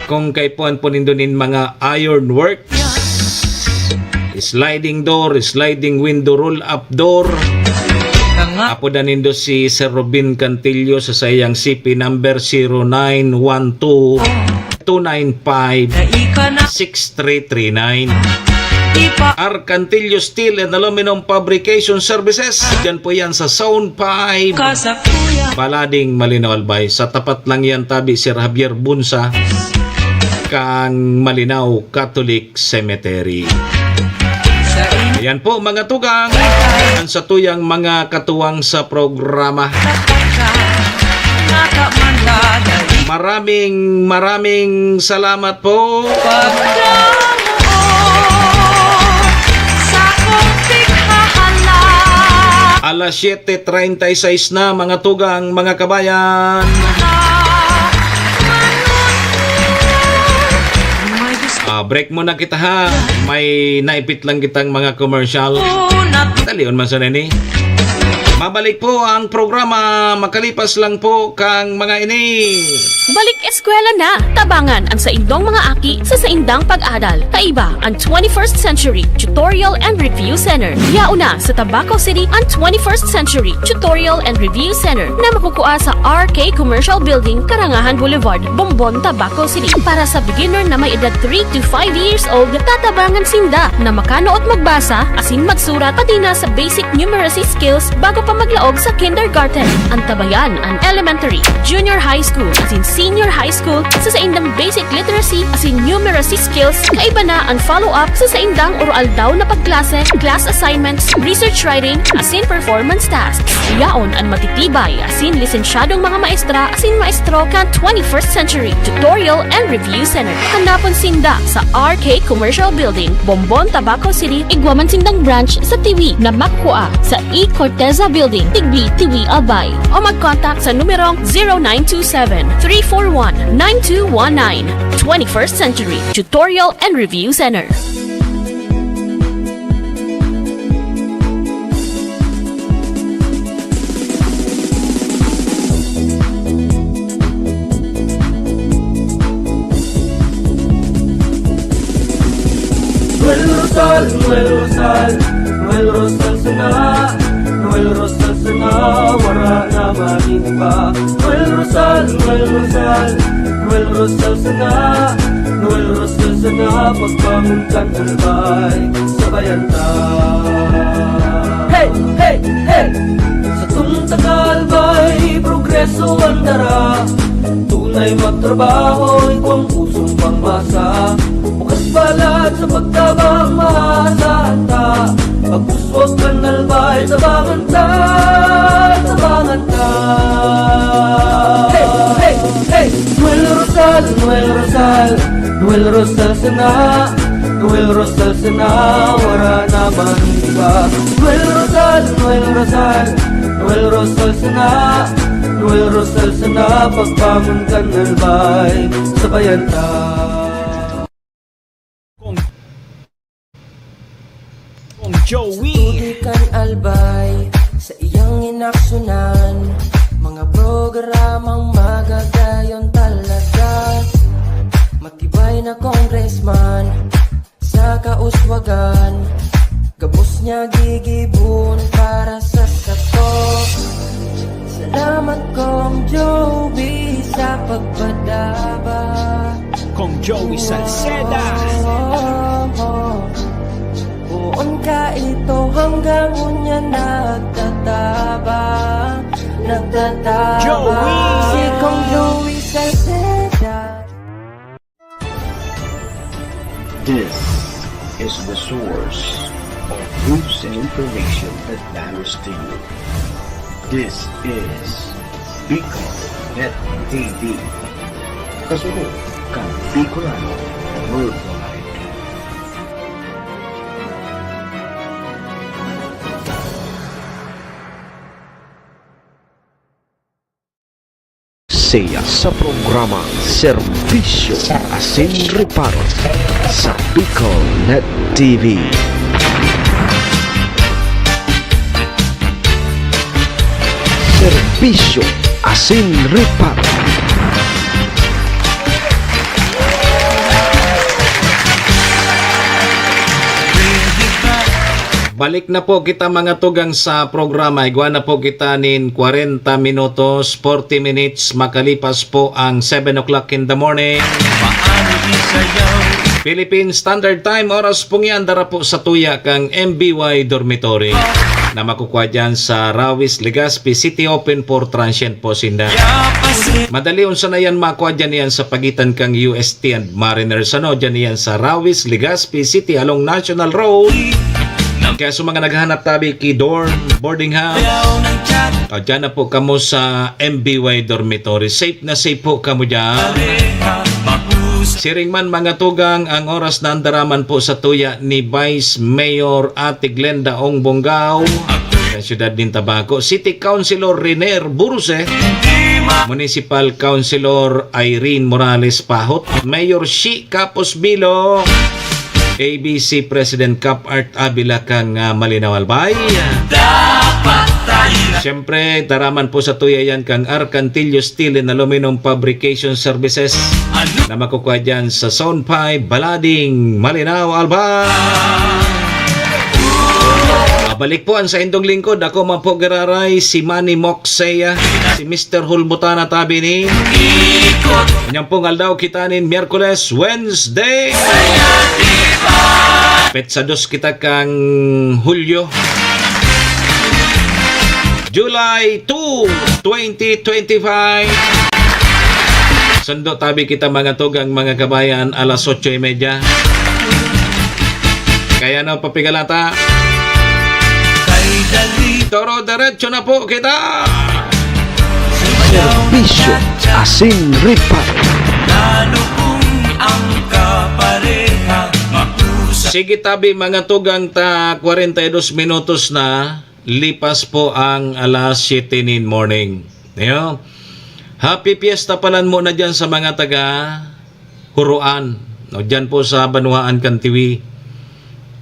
Kung kay puan po nindonin mga iron works, sliding door, sliding window, roll-up door, apo na nindo si Sir Robin Cantillo sa sayang CP number 0912-295-6339. Arcantillo Steel and Aluminum Fabrication Services. Diyan po yan sa Zone 5, Balading, Malinaw Albay. Sa tapat lang yan tabi Sir Javier Bunsa kang Malinaw Catholic Cemetery. Ayan po mga tugang, ang sa tuyang mga katuwang sa programa. Maraming salamat po. Alas 7:36 na mga tugang, mga kabayan. Break muna kita ha. May naipit lang kitang mga commercial. Talion man sa nini. Mabalik po ang programa makalipas lang po kang mga ini. Balik eskwela na! Tabangan ang sa indong mga aki sa saindang pag-adal. Kaiba ang 21st Century Tutorial and Review Center. Yauna sa Tabaco City ang 21st Century Tutorial and Review Center na makukuha sa RK Commercial Building, Karangahan Boulevard, Bombon, Tabaco City. Para sa beginner na may edad 3 to 5 years old, tatabangan sinda na makano at magbasa, asin magsurat, pati na sa basic numeracy skills bago pa maglaog sa kindergarten. Ang tabayan ang elementary, junior high school, asin senior high school sa saindang basic literacy asin numeracy skills. Kaiba na ang follow-up sa saindang oral daw na pagklase, class assignments, research writing, asin performance tasks. Yaon ang matitibay asin lisensyadong mga maestra asin maestro kan 21st Century Tutorial and Review Center. Hanapon sinda sa RK Commercial Building, Bombon, Tabaco City. Igwaman sindang branch sa TV na makuha sa E. Corteza Building, Tigbi, Tiwi, Albay. O mag-contact sa numerong 0927-341-9219. 21st Century Tutorial and Review Center. Noel Rosal, Noel Rosal, Noel Rosal sana, Noel Rosal sana, wala na manig pa. Noel Rosal, Noel Rosal, Noel Rosal sana, Noel Rosal sana, pagbangon kang albay, sabayan ta. Hey, hey, hey! Sa tuntagalbay, progreso ang dara. Tunay magtrabaho, ikaw ang pusong pangmasa. Bukas balat sa pagtabang maasahan ta. Pagpuswag kang albay, tabangan ta, tabangan ta. Hey, hey, hey! Noel Rosal, Noel Rosal, Noel Rosal sana, Noel Rosal sana, wala naman iba. Noel Rosal, Noel Rosal, Noel Rosal sana, Noel Rosal sana, pagbangon kang albay, sabayan ta. Tudikan albay sa iyang inaksyonan, mga programang magagayon talaga. Matibay na congressman sa kauswagan, gabos niya gigibon para sa sato. Salamat Kong Joey sa pagpadaba. Kong Joey Salceda. Buon ka ito hanggang unya nagtataba, nagtataba. Joey! Si Kong Joey Salceda. This is the source of news and information that matters to you. This is Bicol Net TV. Kasunod kang Bicolano Worldwide. Saya sa programang Serbisyo Asin Reparo sa Bicol Net TV. Serbisyo Asin Reparo. Balik na po kita mga tugang sa programa. Igwa na po kita nin 40 minutos, 40 minutes makalipas po ang 7 o'clock in the morning. Philippine Standard Time, oras pong yan, dara po sa tuya kang MBY Dormitory na makukuha dyan sa Rawis, Legazpi City, open for transient po sinda. Madali unsa na yan makuha dyan yan sa pagitan kang UST and Mariners. Ano dyan yan sa Rawis, Legazpi City along National Road. Kaya sa mga naghahanap tabi ki dorm, boarding house, dyan na po kamo sa MBY Dormitory. Safe na safe po kamo dyan. Siring man mga tugang, ang oras na andaraman po sa tuya ni Vice Mayor Ate Glenda Ong Bonggao ng Siyudad ng Tabaco, City Councilor Riner Buruse, Municipal Councilor Irene Morales Pahot, Mayor Shi Capos Bilo, ABC President Cap Art Abila kang Malinaw Albay. Siyempre, taraman po sa tuya yan kang Arcantillo Steel and Aluminum Fabrication Services na makukuha dyan sa Zone 5, Balading, Malinaw Albay. Balik po ang sa indong lingkod. Ako mapogararay si Manny Moxeya, si Mr. Hulbutana tabi ni kanyang pong aldaw kitanin Miyerkules, Wednesday. Petsados kita kang Hulyo, July 2, 2025. Sundo tabi kita mga tugang mga kabayan alas 8:30. Kaya na papigalata. Toro diretso na po kita. Serbisyo Asin Reparo. Sige tabi mga tugang ta 42 minutos na lipas po ang alas 7 in morning. Ayo. Happy Fiesta palan mo na dyan sa mga taga Huruan. No, dyan po sa Banuaan Kantiwi.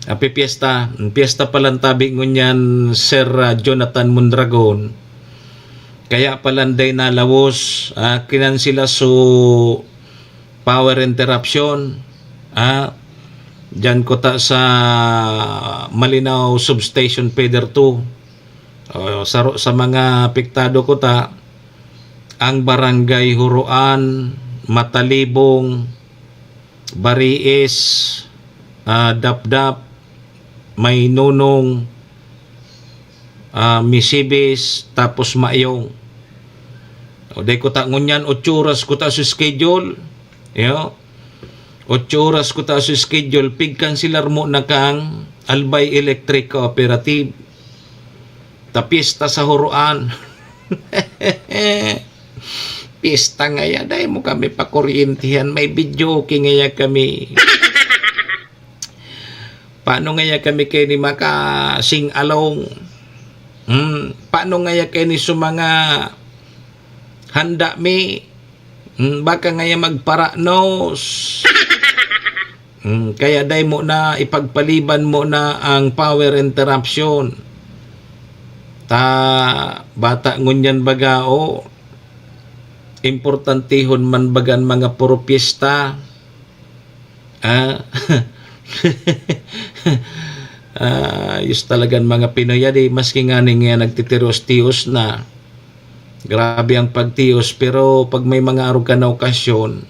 Happy Fiesta. Fiesta palan tabi ngunyan Sir Jonathan Mondragon. Kaya palanday na lawos. Kinan sila so power interruption. Diyan ko ta sa Malinaw Substation Feeder 2. Sa mga apektado ko ta, ang Barangay Huruan, Matalibong, Bariis, Dapdap, Maynunong, Misibis, tapos Mayong. Day ko ta ngunyan 8 oras ko ta sa schedule. 8 oras ko ta sa schedule, pigkan silar mo na kang Albay Electric Cooperative. Pista sa Huruan. Pista ngaya, dahil mo kami pakuryentihan. May video ngaya kami. Paano ngaya kami kayo ni makasing along? Paano ngaya kayo ni sumanga handa mi? Baka ngaya magparanos. Kaya dahil mo na ipagpaliban mo na ang power interruption. Bata ngunyan bagao, importantihon man bagan mga puro piyesta. Yus talagan mga Pinoy di maski nga nga nagtitiros-tios na. Grabe ang pagtios, pero pag may mga araw ka na okasyon,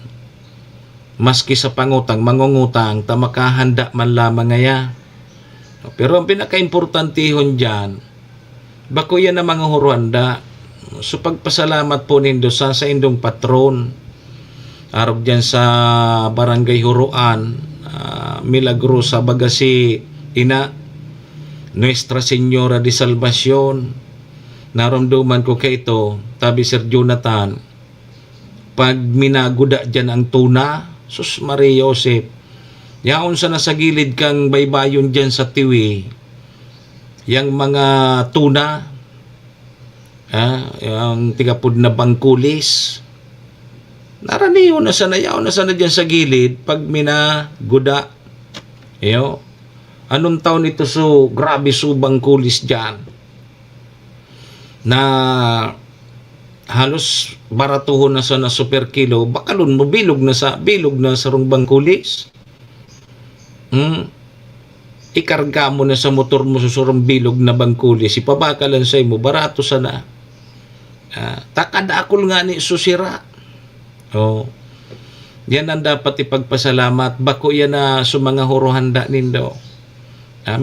maski sa pangutang, mangungutang, tamakahanda man lamang ngaya. Pero ang pinaka-importantihon dyan, bako yan ang mga huruanda. So pagpasalamat po nindo sa indong patron. Arog dyan sa Barangay Huruan, Milagrosa, Bagasi, Ina, Nuestra Señora de Salvacion. Naramdaman ko kay ito, tabi Sir Jonathan, pag minaguda dyan ang tuna, sus Maria Josep, yaon sa nasa gilid kang baybayon dyan sa tiwi, yang mga tuna, yung tigapod na bangkulis, naraniyo na sana, yaon na sana dyan sa gilid, pag minaguda, anong taon ito so, grabe so bangkulis dyan, na halos baratuhon na sa na super kilo, bakalon mo bilog na sa rong bangkulis. Ikarga mo na sa motor mo sa surong bilog na bangkulis, ipabakalan sa imo, barato sana. Takadakol nga ni susira. Yan ang dapat ipagpasalamat. Bako yan na sa mga huruhanda nindo.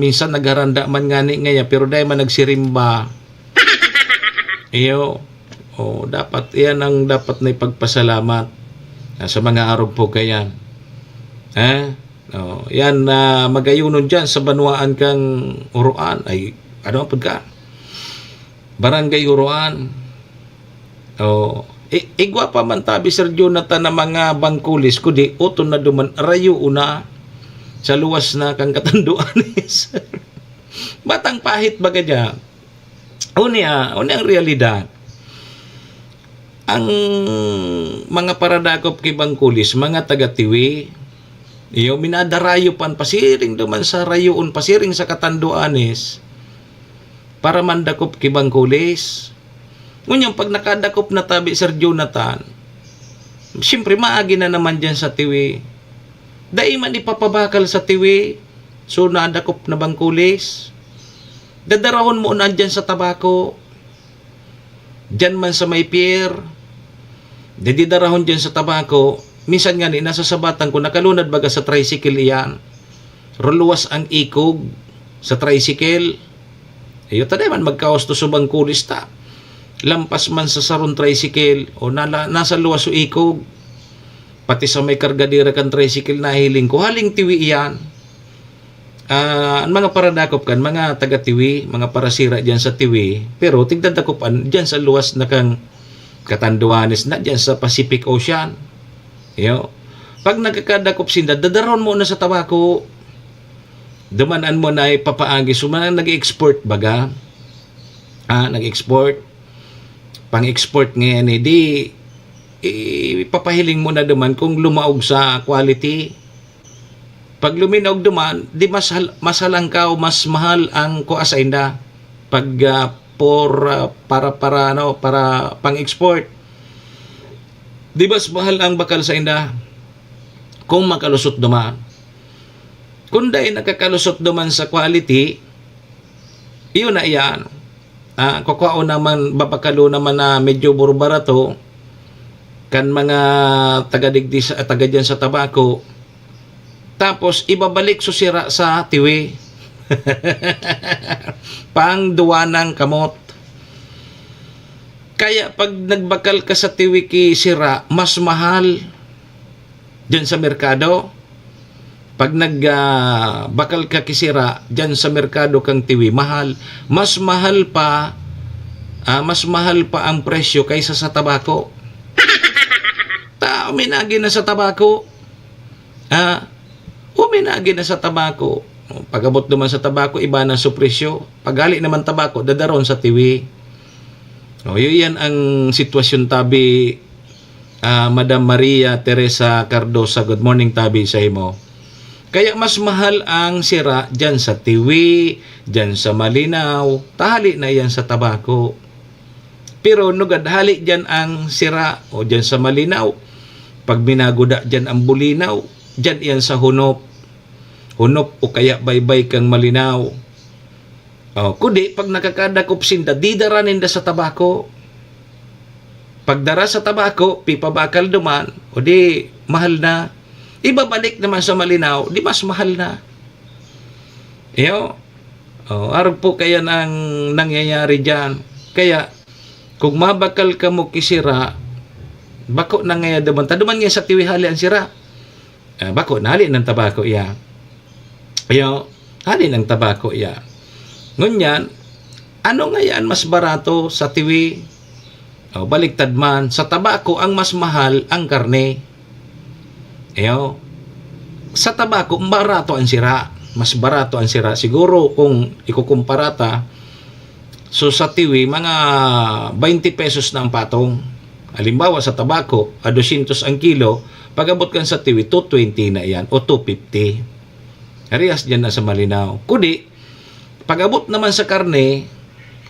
Minsan nagharanda man nga ni ngaya, pero dahil man nagsirimba, dapat yan ang dapat na ipagpasalamat sa mga araw po kayan. Yan na magayunon dyan sa banwaan kang Huruan. Ay, ano pa ka? Barangay Huruan. Igwa pa man tabi Sir Jonathan na mga bangkulis kundi uto na duman rayo una sa luwas na kang katanduan. Batang pahit baga dyan. Una ang realidad. Ang mga paradakop kay bangkulis, mga taga-tiwi, minadarayo pan pasiring duman sa rayoon, pasiring sa katanduanes, para mandakop kay bangkulis. Ngunyan pag nakadakop na tabi Sir Jonathan, siyempre maagi na naman dyan sa tiwi. Dahil man ipapabakal sa tiwi, so nadakop na bangkulis, dadarahon mo na dyan sa tabako, dyan man sa may pier, didarahon dyan sa tabako. Minsan nga nasa sabatan ko, nakalunad baga sa tricycle iyan, ruluwas ang ikog sa tricycle, taday man magkaos to subang kulis ta, lampas man sa saron tricycle, o nasa luwas o ikog, pati sa may kargadira kan tricycle na hiling ko, haling tiwi iyan. Ang mga paradakop kan, mga taga-tiwi, mga parasira dyan sa tiwi, pero tigdadakopan dyan sa luwas na kang katanduanes na dyan sa Pacific Ocean. Pag nagkakadakop sinda, dadaron mo na sa tabako, dumanan mo na ipapaagi, sumanang nag-export baga, nag-export, pang-export ngayon, di ipapahiling mo na duman kung lumaog sa quality. Pag luminaog duman, di mas halangkaw, mas mahal ang kuasa inda pag para pang-export. Di mas mahal ang bakal sa inda kung makalusot duman. Kung dahil nakakalusot duman sa quality, iyon na iyan. kukwao naman, babakalo naman na medyo burbarato, kan mga taga-digdi taga dyan sa tabako, tapos ibabalik susira sa tiwi. Pang duwa ng kamot. Kaya pag nagbakal ka sa tiwi ki sira, mas mahal dyan sa merkado. Pag nagbakal ka kisira dyan sa merkado kang tiwi, mahal. Mas mahal pa ang presyo kaysa sa tabako. Uminagi na sa tabako. Uminagi na sa tabako. Pag-abot naman sa tabako, iba na sa presyo. Pag-gali naman tabako, dadaron sa tiwi. Yan ang sitwasyon tabi, Madam Maria Teresa Cardosa. Good morning tabi sa imo. Kaya mas mahal ang sira dyan sa tiwi, dyan sa malinaw, tahali na yan sa tabako. Pero nugad hali dyan ang sira o dyan sa malinaw. Pag minaguda dyan ang bulinaw, dyan yan sa hunop. Hunop o kaya baybay kang malinaw. Kundi pag nakakadakop sinda, di daranin da sa tabako. Pag dara sa tabako, pipabakal duman, o di mahal na. Ibabalik naman sa malinaw, di mas mahal na. Arog po kaya ang nangyayari dyan. Kaya, kung mabakal ka mo kisira, bako na nga duman. Taduman nga sa tiwihali ang sira. Bako, nali ng tabako iya. Hali ng tabako iya. Ngunyan, ano nga yan mas barato sa tiwi? Baliktad man, sa tabako ang mas mahal ang karne. Sa tabako, barato ang sira. Mas barato ang sira. Siguro kung ikukumparata, so sa tiwi, mga 20 pesos na ang patong. Halimbawa sa tabako, 200 ang kilo. Pag-abot kan sa tiwi, 220 na yan o 250. Arias dyan na sa malinaw. Kundi, pag-abot naman sa karne,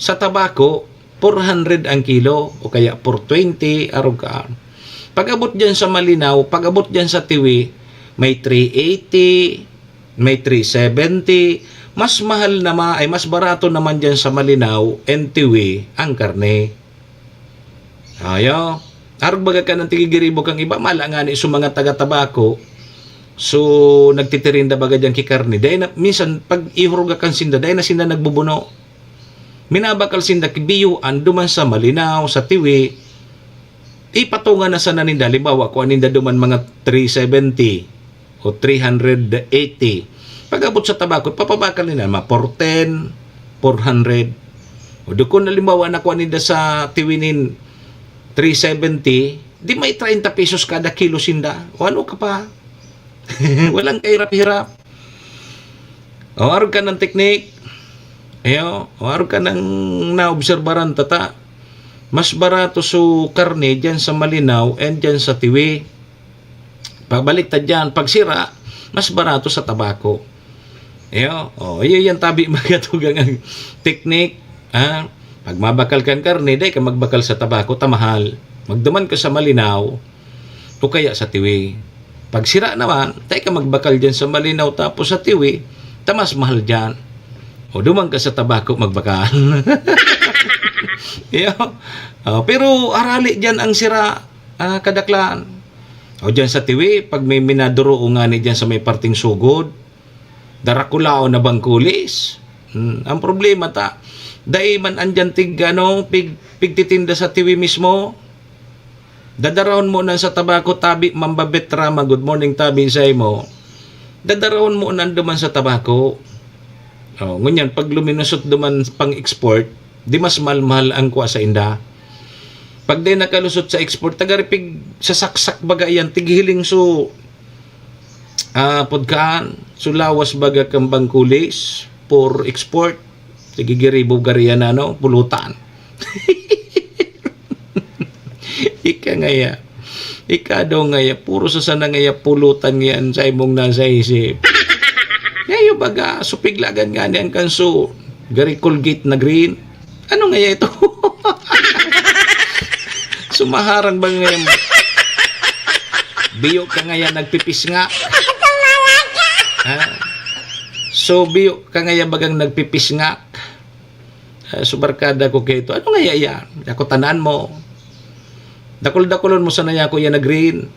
sa tabako, 400 ang kilo o kaya 420 arog ka. Pag-abot dyan sa malinaw, pag-abot dyan sa tiwi, may 380, may 370. Mas mahal naman, ay mas barato naman dyan sa malinaw and tiwi ang karne. Arog baga ka ng tigigiribo kang iba, malangani sa mga taga-tabako. So, nagtitirinda baga dyan kikarne. Dahil na, minsan, pag ihuruga kang sinda, dahil na sinda nagbubuno. Minabakal sinda kibiyuan, duman sa malinaw, sa tiwi. Ipatungan na sa naninda. Halimbawa, kung aninda duman mga 370 o 380. Pag-abot sa tabako, papabakal nila, mga 410, 400. O doon halimbawa na kung aninda sa tiwinin 370, di may 30 pesos kada kilo sinda. O ano ka pa? Walang kahirap-hirap. Arog ka ng teknik. Arog ka ng naobserbaran tata. Mas barato so karne dyan sa malinaw and dyan sa tiwi. Pagbaliktad dyan, pag sira, mas barato sa tabako. Yan tabi magatugang ang teknik. Pag mabakal kang karne, day ka magbakal sa tabako, tamahal. Magduman ka sa malinaw o kaya sa tiwi. Pag sira naman, day ka magbakal dyan sa malinaw tapos sa tiwi, tamas mahal dyan. O duman ka sa tabako magbakal. Pero arali dyan ang sira, kadaklaan. O dyan sa tiwi, pag may minaduro o nga ni dyan sa may parting sugod, darakulao na bangkulis. Ang problema dahil man andyan pigtitinda sa tiwi mismo, dadarahon mo na sa tabako tabi, mambabetrama, good morning tabi sa mo. Dadarahon mo na duman sa tabako. Ngunyan, pag luminusot duman pang-export, di mas mahal ang kuha sa inda. Pag di nakalusot sa export, tagaripig sa saksak baga yan, tighiling so podkaan, so lawas baga kang bangkulis for export, tigigiribo gariyan pulutan. Ika daw ngaya, puro sa sana ngaya pulutan yan sa imong nasa isip. Ngayon baga, supiglagan nga niyan kanso, gari Colgate na green. Ano nga ito? Sumaharang ba ngayon? Biyo ka ngayon nagpipis nga. So biyo ka ngayon bagang nagpipis nga. Subarkada ko kay ito. Ano nga yan? Ako tanan mo. Dakol-dakolon mo sana ako yan na green.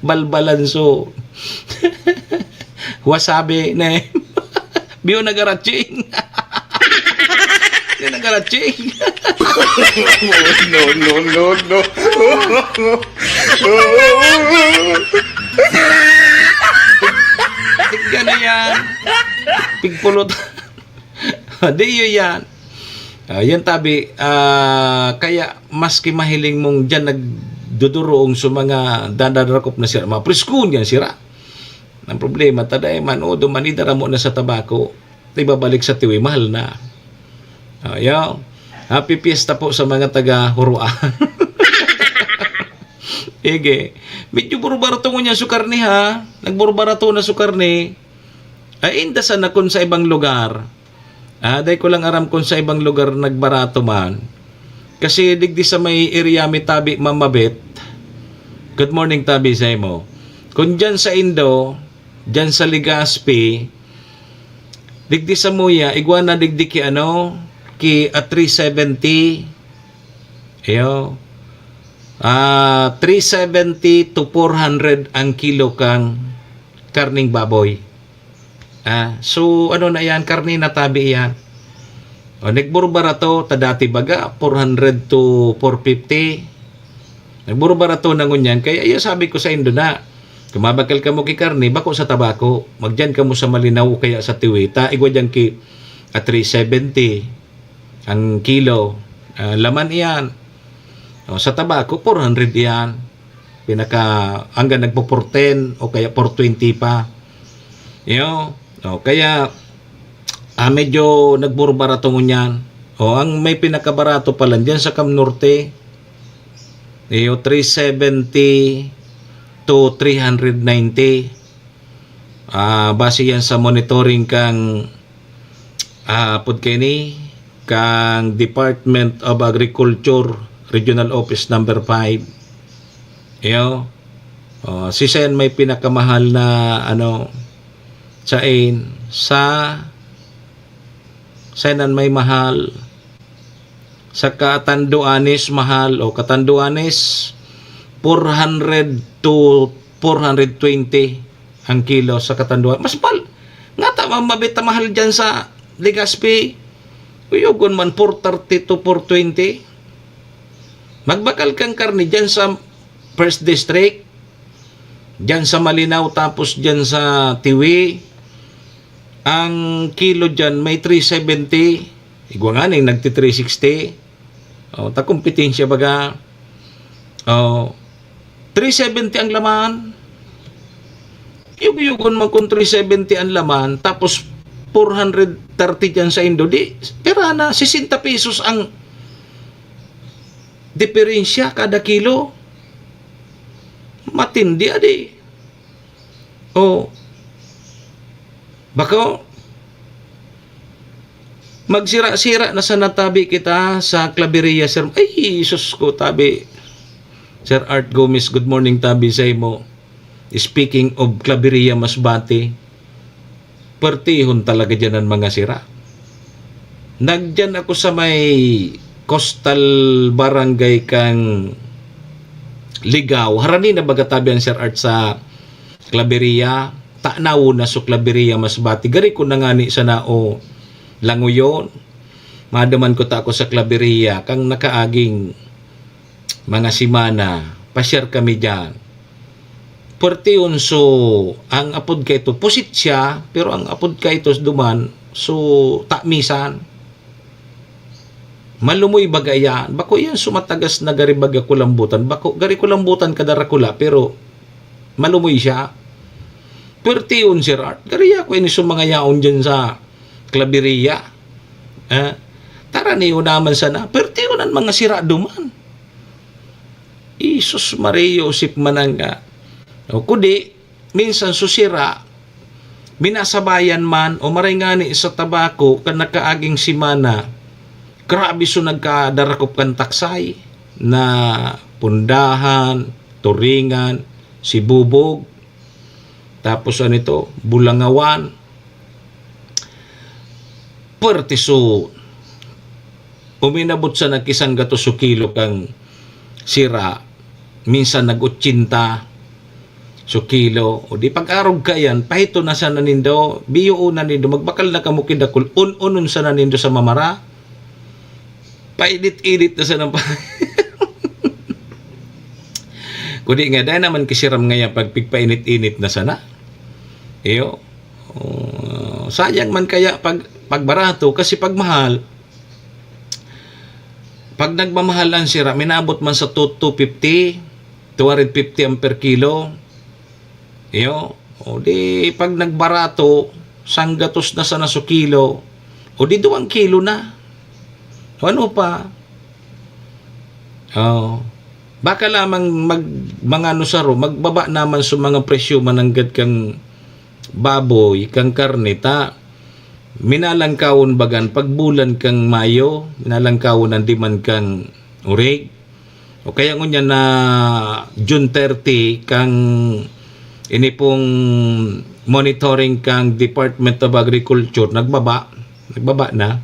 Balbalanso. Wasabi na biyo nagaratsing. Biyo nagaratsing. no. Tignan na yan. Pigpulot. Di yun yan. Yan tabi, kaya maski mahiling mong dyan nagduduroong sa mga dadarakop na sira, mga preskun yan sira. Ang problema, taday man, o dumanidara mo na sa tabako, ibabalik sa tiwi, mahal na. Yan. Happy fiesta po sa mga taga-huruan. Ege. Medyo burubarato ko niya sukarni ha. Nagburubarato na sukarni. Ay, indasan na kun sa ibang lugar. Dahil ko lang aram kung sa ibang lugar nagbarato man. Kasi digdi sa may area may tabi mamabit. Good morning tabi sa mo. Kung dyan sa Indo, dyan sa Legazpi, digdi sa Muya, iguana digdi ki ki 370. Ayo. 370 to 400 ang kilo kang karning baboy. So ano na yan, karni na tabi yan. Nagburbarato, tadati baga, 400 to 450. Nagburbarato na ngunyan, kaya sabi ko sa Indo na, kumabakal ka mo ki karni, bako sa tabako, magdyan ka mo sa Malinaw, kaya sa Tiwita, igwa dyan ki 370 ang kilo. Laman iyan. Sa tabako, 400 yan. Hanggang nagpo 410 o kaya 420 pa. Kaya medyo nagburbarato ngunyan. Ang may pinakabarato pala dyan sa Cam Norte, 370 to 390. Base yan sa monitoring kang kang Department of Agriculture Regional Office number 5. Si Sen may pinakamahal na sa Senan may mahal, sa Katanduanes mahal, o Katanduanes 400 to 420 ang kilo sa Katanduanes. Mas pal nga tama mabita mahal dyan sa Legazpi, uyugon man 430 to 420. Magbakal kang karni dyan sa First District, dyan sa Malinaw, tapos dyan sa Tiwi, ang kilo dyan may 370. Igwa nga ning nagti 360. Takumpetensya baga. 370 ang laman. Yug-yugon man kung 370 ang laman, tapos 430 dyan sa Indo, di, pera na, 60 pesos ang diferensya kada kilo. Matindi adi. Baka magsira-sira na sa natabi kita sa Claveria, sir. Ay, Isus ko, tabi. Sir Art Gomez, good morning, tabi sa imo. Speaking of Claveria, Masbate, partihon talaga dyan ang mga sira. Nagdyan ako sa may coastal barangay kang Ligaw. Harani na bagatabi ang Sir Art sa Claveria. Tanaw na so Claveria, Masbate. Gari ko nangani sa nao Languyon. Madaman ko ta ako sa Claveria. Kang nakaaging mga simana. Pasyar kami dyan. Pertion so ang apod ka ito pusit siya, pero ang apod ka ito duman so takmisan malumoy bagayan bako yan sumatagas na gari baga kulambutan, bako gari kulambutan kadarakula, pero malumoy siya. Pertion Sir Art gari ako ini mga yaon dyan sa Claveria, tara niyo naman sana pertion ang mga sira duman. Isus Maria Josep mananga. Kundi, minsan susira, minasabayan man o maringani sa tabako kan nakaaging simana, grabe so nagkadarakop kan taksay na pundahan, turingan, sibubog, tapos ano ito, bulangawan. puwerte so uminabot sa nagkisang gato so kilo kang sira, minsan nag-80 so kilo, o di pag-arog ka yan, pahito na sa nanindo, biyo na nindo, magbakal na kamukidakul, unon sa nanindo sa mamara, painit-init na sa nang kundi nga, dahil naman kisiram nga yan, pag pigpainit-init na sana, iyo, sayang man kaya pag barato, kasi pag mahal, pag nagmamahal ang sira, minabot man sa 250 ampere kilo. Iyo, o di pag nagbarato, sanggatos na sa naso kilo, o di 2 kilo na. O ano pa? Baka lamang mga nusaro, magbaba naman sa mga presyo mananggad kang baboy, kang karnita. Minalangkawon bagan pagbulan kang Mayo, minalangkawon ang diman kang urig. O kaya ngunya na June 30 kang ini pong monitoring kang Department of Agriculture nagbaba na.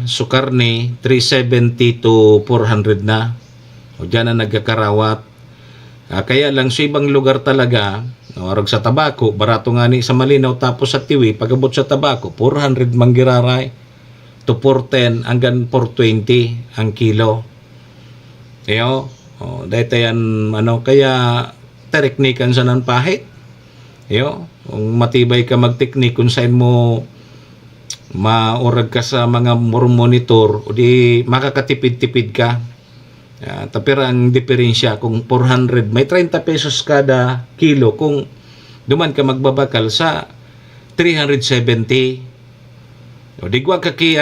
So karne 370 to 400 na. O diyan na nagkakarawat. Kaya lang sa ibang lugar talaga, orag sa tabako, barato nga ni sa Malinaw tapos sa Tiwi, pagabot sa tabako, 400 manggiraray to 410 hanggang 420 ang kilo. Iyo, dahil tayan, kaya teknikan sa nan pahit. Iyo, kung matibay ka magteknik, kung saan mo maurag ka sa mga monitor, o di makakatipid-tipid ka. Tapos ang diferensya, kung 400, may 30 pesos kada kilo. Kung duman ka magbabakal sa 370. O di igwag ka ki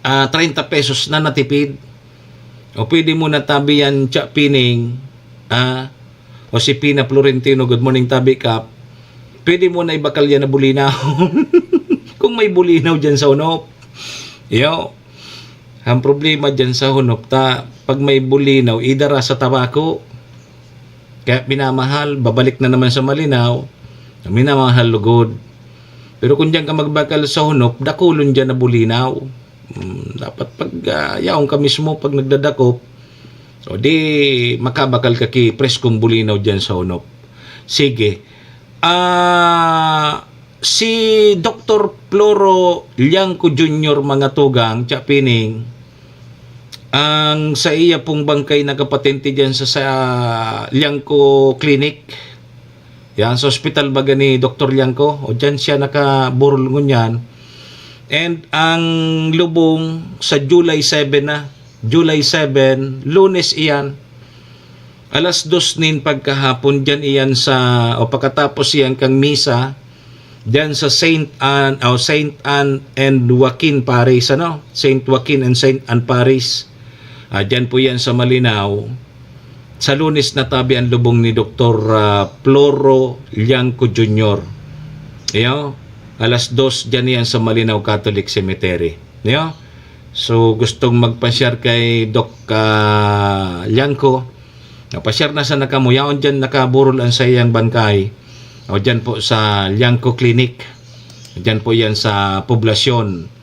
30 pesos na natipid. O pwede mo na tabi yan pining, o si Pina Florentino, good morning tabi kap. Pwede mo na ibakal yan na bulinaw. Kung may bulinaw dyan sa unop. Yo. Ang problema dyan sa hunop, pag may bulinaw, idara sa tabako. Kaya minamahal, babalik na naman sa Malinaw, minamahal lugod. Pero kung dyan ka magbakal sa hunop, dakulon dyan na bulinaw. Dapat pag yaong ka mismo, pag nagdadakop, o di makabakal ka ki preskong bulinaw dyan sa hunop. Sige. Si Dr. Floro Liangco Jr. mga tugang, Pining, ang sa iya pong bangkay nakapatente dyan sa Liangco Clinic, yan, sa hospital baga ni Dr. Liangco, o dyan siya nakaburol ngunyan. And ang lubong sa July 7 na, July 7, Lunes iyan, alas 2 nin pagkahapon, dyan iyan o pagkatapos iyan kang misa, dyan sa Saint Anne and Joaquin Parish, Saint Joaquin and Saint Anne Parish. Dyan po yan sa Malinaw. Sa Lunes na tabi ang lubong ni Dr. Floro Liangco Jr. Alas 2 dyan yan sa Malinaw Catholic Cemetery. So gustong magpasyar kay Doc Liangco, pasyar na sa nakamuyaon dyan, nakaburol ang sayang bangkay. O dyan po sa Liangco Clinic. Dyan po yan sa poblasyon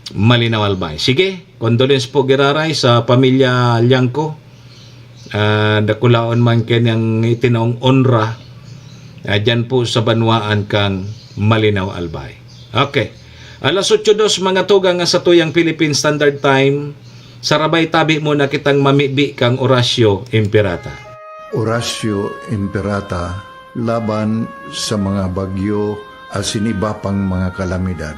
Malinaw Albay. Sige, condolence po giraray sa pamilya Liangco. Dakulaon man kanyang itinaong onra. Dyan po sa banwaan kang Malinaw Albay. Okay. Alas 8:02 mga tugang sa tuyang Philippine Standard Time. Sarabay tabi mo na kitang mamibi kang Horacio Imperata. Horacio Imperata, laban sa mga bagyo asin iba pang mga kalamidad.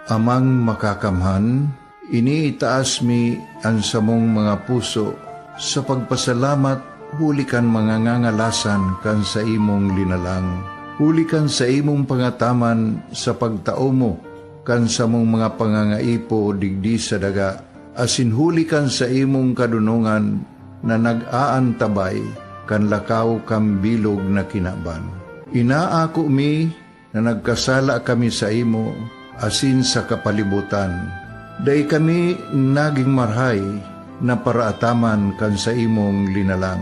Amang makakamhan, iniitaas mi ang samong mga puso sa pagpasalamat, hulikan mga ngangalasan kan sa imong linalang. Hulikan sa imong pangataman sa pagtao mo, kan sa mong mga pangangaipo digdi sa daga, asin hulikan sa imong kadunungan na nag-aantabay, kan lakaw kam bilog na kinaban. Inaako mi na nagkasala kami sa imo, asin sa kapalibutan. Day kami naging marhay na paraataman kan sa imong linalang.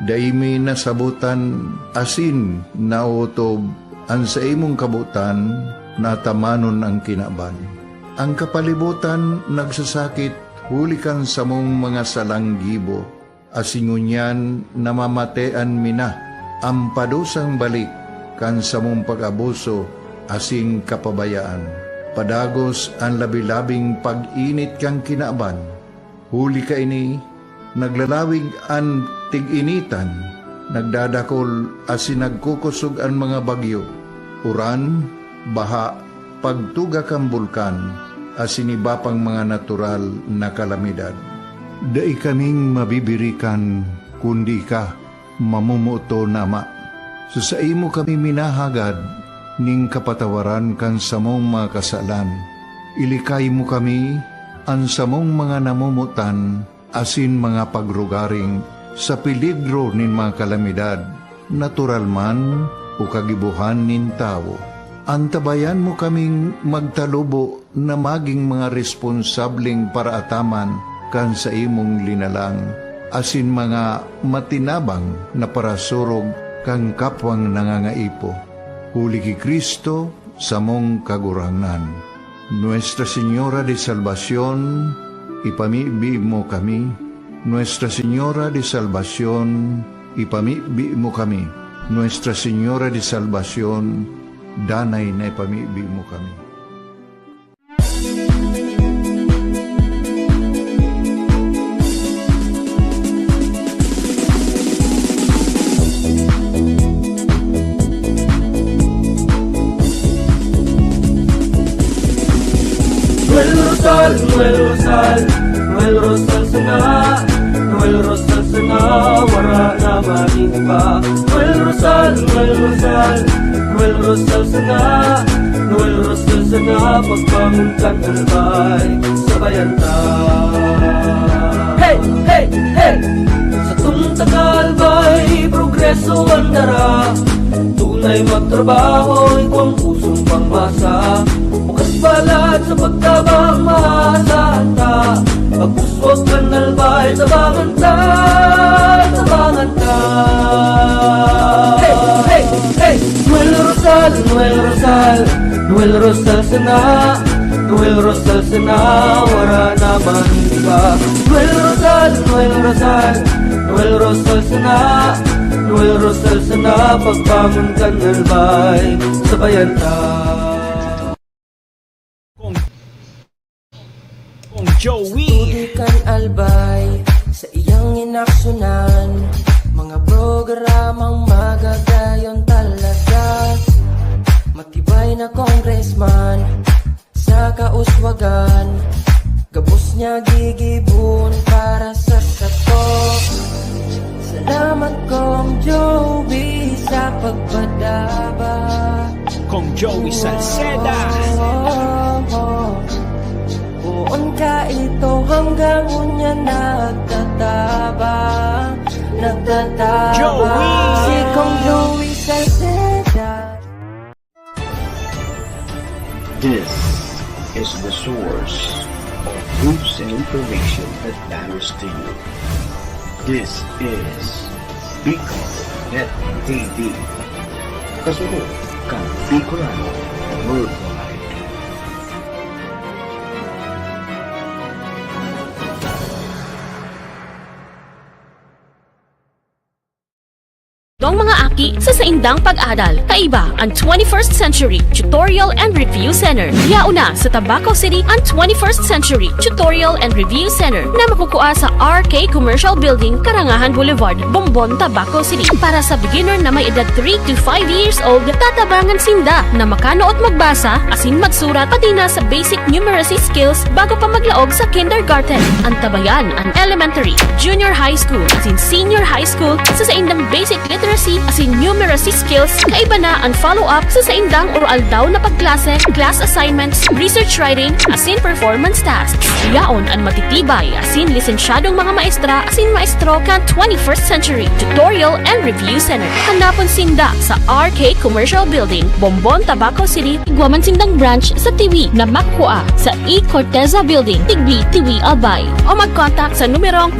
Day mi nasabutan asin nautob ang sa imong kabutan, natamanon ang kinaban. Ang kapalibutan nagsasakit, hulikan sa mong mga salanggibo, asingunyan namamatean mina, ang padusang balik, kan sa mong pag-abuso, asing kapabayaan. Padagos ang labi-labing pag-init kang kinaban, huli ka ini, naglalawig ang tig-initan, nagdadakol asin nagkukusog ang mga bagyo, uran, baha, pagtuga kang bulkan, asin iba pang mga natural na kalamidad. Dai kaming mabibirikan, kundi ka, mamumuto na ama. Sa imo kami minahagad, ning kapatawaran kan samong mga kasalan. Ilikay mo kami, ang samong mga namumutan, asin mga pagrugaring, sa peligro nin mga kalamidad, natural man o kagibuhan nin tao. Antabayan mo kaming magtalubo na maging mga responsabling paraataman kan sa imong linalang, asin mga matinabang na parasurog kang kapwang nangangaipo. Huli ki Kristo sa mong kagurangan. Nuestra Señora de Salvación, ipamibi mo kami. Nuestra Señora de Salvación, ipamibi mo kami. Nuestra Señora de Salvación, danay na ipamibi mo kami. Noel Rosal, Noel Rosal, Noel Rosal sana, Noel Rosal sana, wala na maniba. Noel Rosal, Noel Rosal, Noel Rosal sana, Noel Rosal sana, pagbangon ka talbay, sabayan ta. Hey, hey, hey! Sa tuntagal ba'y progreso ang dara, tunay magtrabaho, ikaw ang pusong pangmasa. Bukas balat sa pagtabang maasahan ta, pagpuswag ka nalbay, tabangan ta, tabangan ta. Hey, hey, hey! Noel Rosal, Noel Rosal, Noel Rosal sana, Noel Rosal sana, wala naman iba. Noel Rosal, Noel Rosal, Noel Rosal sana, Noel Rosal sana, pagbangon ka nalbay, sabayan ta. Joey Tudikan albay sa iyang inaksyonan, mga programang magagayon talaga. Matibay na congressman sa kauswagan, gabos niya gigibon para sa sato. Salamat kong Joey sa pagpadaba, kong Joey Salceda. Buon ka ito hanggang unya nagtatabang, nagtatabang. Joey! Si Kong Joey Salceda. This is the source of news and information that matters to you. This is Bicol Net TV. Kasunod kang Bicolano Worldwide. Dong mga aki sa saindang pag-adal, kaiba ang 21st Century Tutorial and Review Center. Yauna sa Tabaco City ang 21st Century Tutorial and Review Center na makukuha sa RK Commercial Building, Karangahan Boulevard, Bombon, Tabaco City. Para sa beginner na may edad 3 to 5 years old, tatabangan sinda na makanood magbasa, asin magsurat, pati na sa basic numeracy skills bago pa maglaog sa kindergarten. Antabayan ang elementary, junior high school, asin senior high school sa saindang basic literacy asin numeracy skills. Kaiba na ang follow-up sa saindang oral daw na pagklase, class assignments, research writing, asin performance tasks. Yaon ang matitibay asin lisensyadong mga maestra asin maestro kan 21st Century Tutorial and Review Center. Hanapon sinda sa RK Commercial Building, Bombon, Tabaco City. Igwaman sindang branch sa Tiwi na makuha sa E. Corteza Building, Tigbi, Tiwi, Albay. O mag-contact sa numerong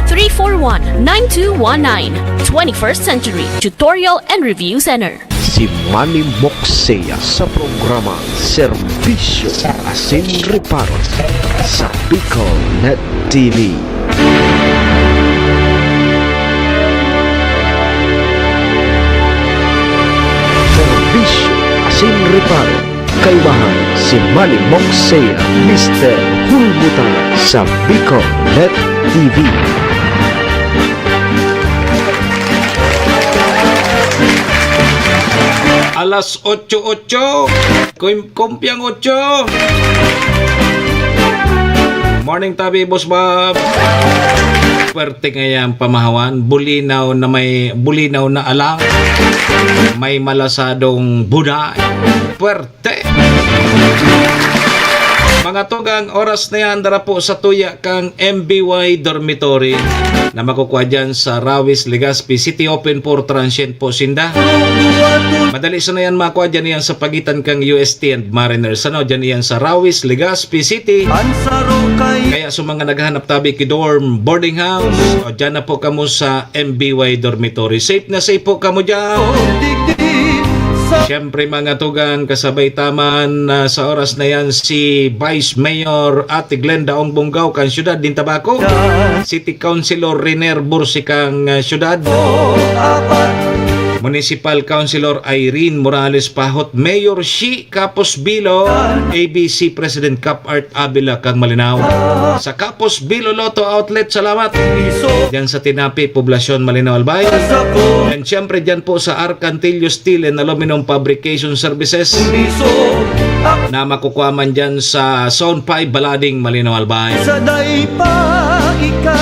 0927-341-9219. 21st Century Tutorial and Review Center. si Manny Moxea sa programa Serbisyo Asin Reparo sa Bicol Net TV. Serbisyo Asin Reparo, kaibahan si Manny Moxea, Mr. Hulmutan sa Bicol Net TV. Alas 8:08. Kumpiang 8. Morning tabi, Boss Bob. Swerte ngayang pamahawan. Bulinaw na alang. May malasadong buday. Swerte. Mga tugang, oras na yan, dara po sa tuya kang MBY Dormitory na makukuha dyan sa Rawis, Legazpi City, open for transient po sinda. Madali sa na yan makuha dyan yan sa pagitan kang UST and Mariners. Ano, dyan yan sa Rawis, Legazpi City. Kaya sa mga naghahanap tabi ki dorm, boarding house, o dyan na po kamo sa MBY Dormitory. Safe na safe po kamo dyan. Siyempre mga tugang, kasabay taman sa oras na yan si Vice Mayor Ate Glenda Ongbonggaw kang syudad din Tabaco, City Councilor Riner Bursi kang syudad, Municipal Councilor Irene Morales Pahot, Mayor Shi Capos Bilo, ABC President Cap Art Abila kang Malinaw, sa Capos Bilo Lotto Outlet, salamat dyan sa Tinapi, Poblasyon Malinaw Albay, and siyempre dyan po sa Arcantillo Steel and Aluminum Fabrication Services na makukuha man dyan sa Zone 5 Balading Malinaw Albay.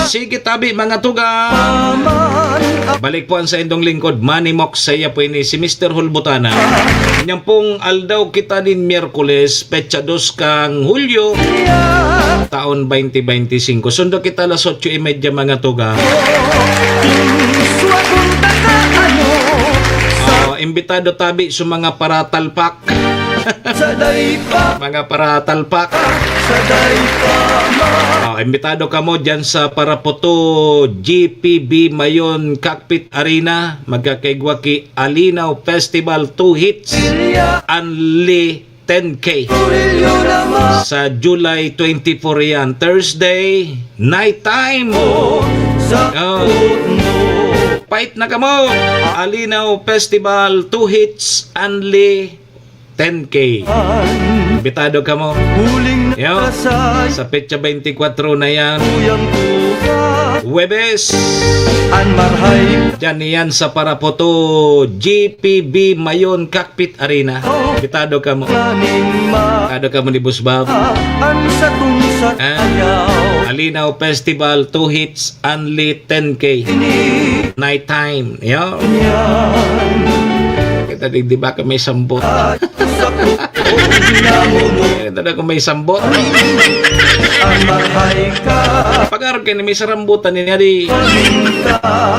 Sige tabi mga tugang, balik po ang sa indong lingkod Manny Moxea po ini si Mr. Hulbutana. Kanyang pong aldaw kita din Miyerkules, petsa 2 kang Hulyo, taon 2025. Sundo kita alas 8:30 mga tugang. Imbitado tabi sa mga paratalpak. Mga paratalpak. Imbitado ka mo dyan sa Parapoto GPB Mayon Cockpit Arena. Magkakaigwa ki Alinaw Festival 2 hits Only 10K sa July 24 yan, Thursday night time. Fight na ka mo. Alinaw Festival 2 hits Only 10K. Imbitado ka mo. Sa petsa 24 na yan, Huwebes. Diyan yan sa Parapoto GPB Mayon Cockpit Arena. Imbitado ka mo. Imbitado ka mo ni Boss Bob. Alinaw Festival 2 hits Only 10K night time. Kita di ba ka may sambot? Kita na kung may sambot. Pag-arap kayo na may sarambutan niya di.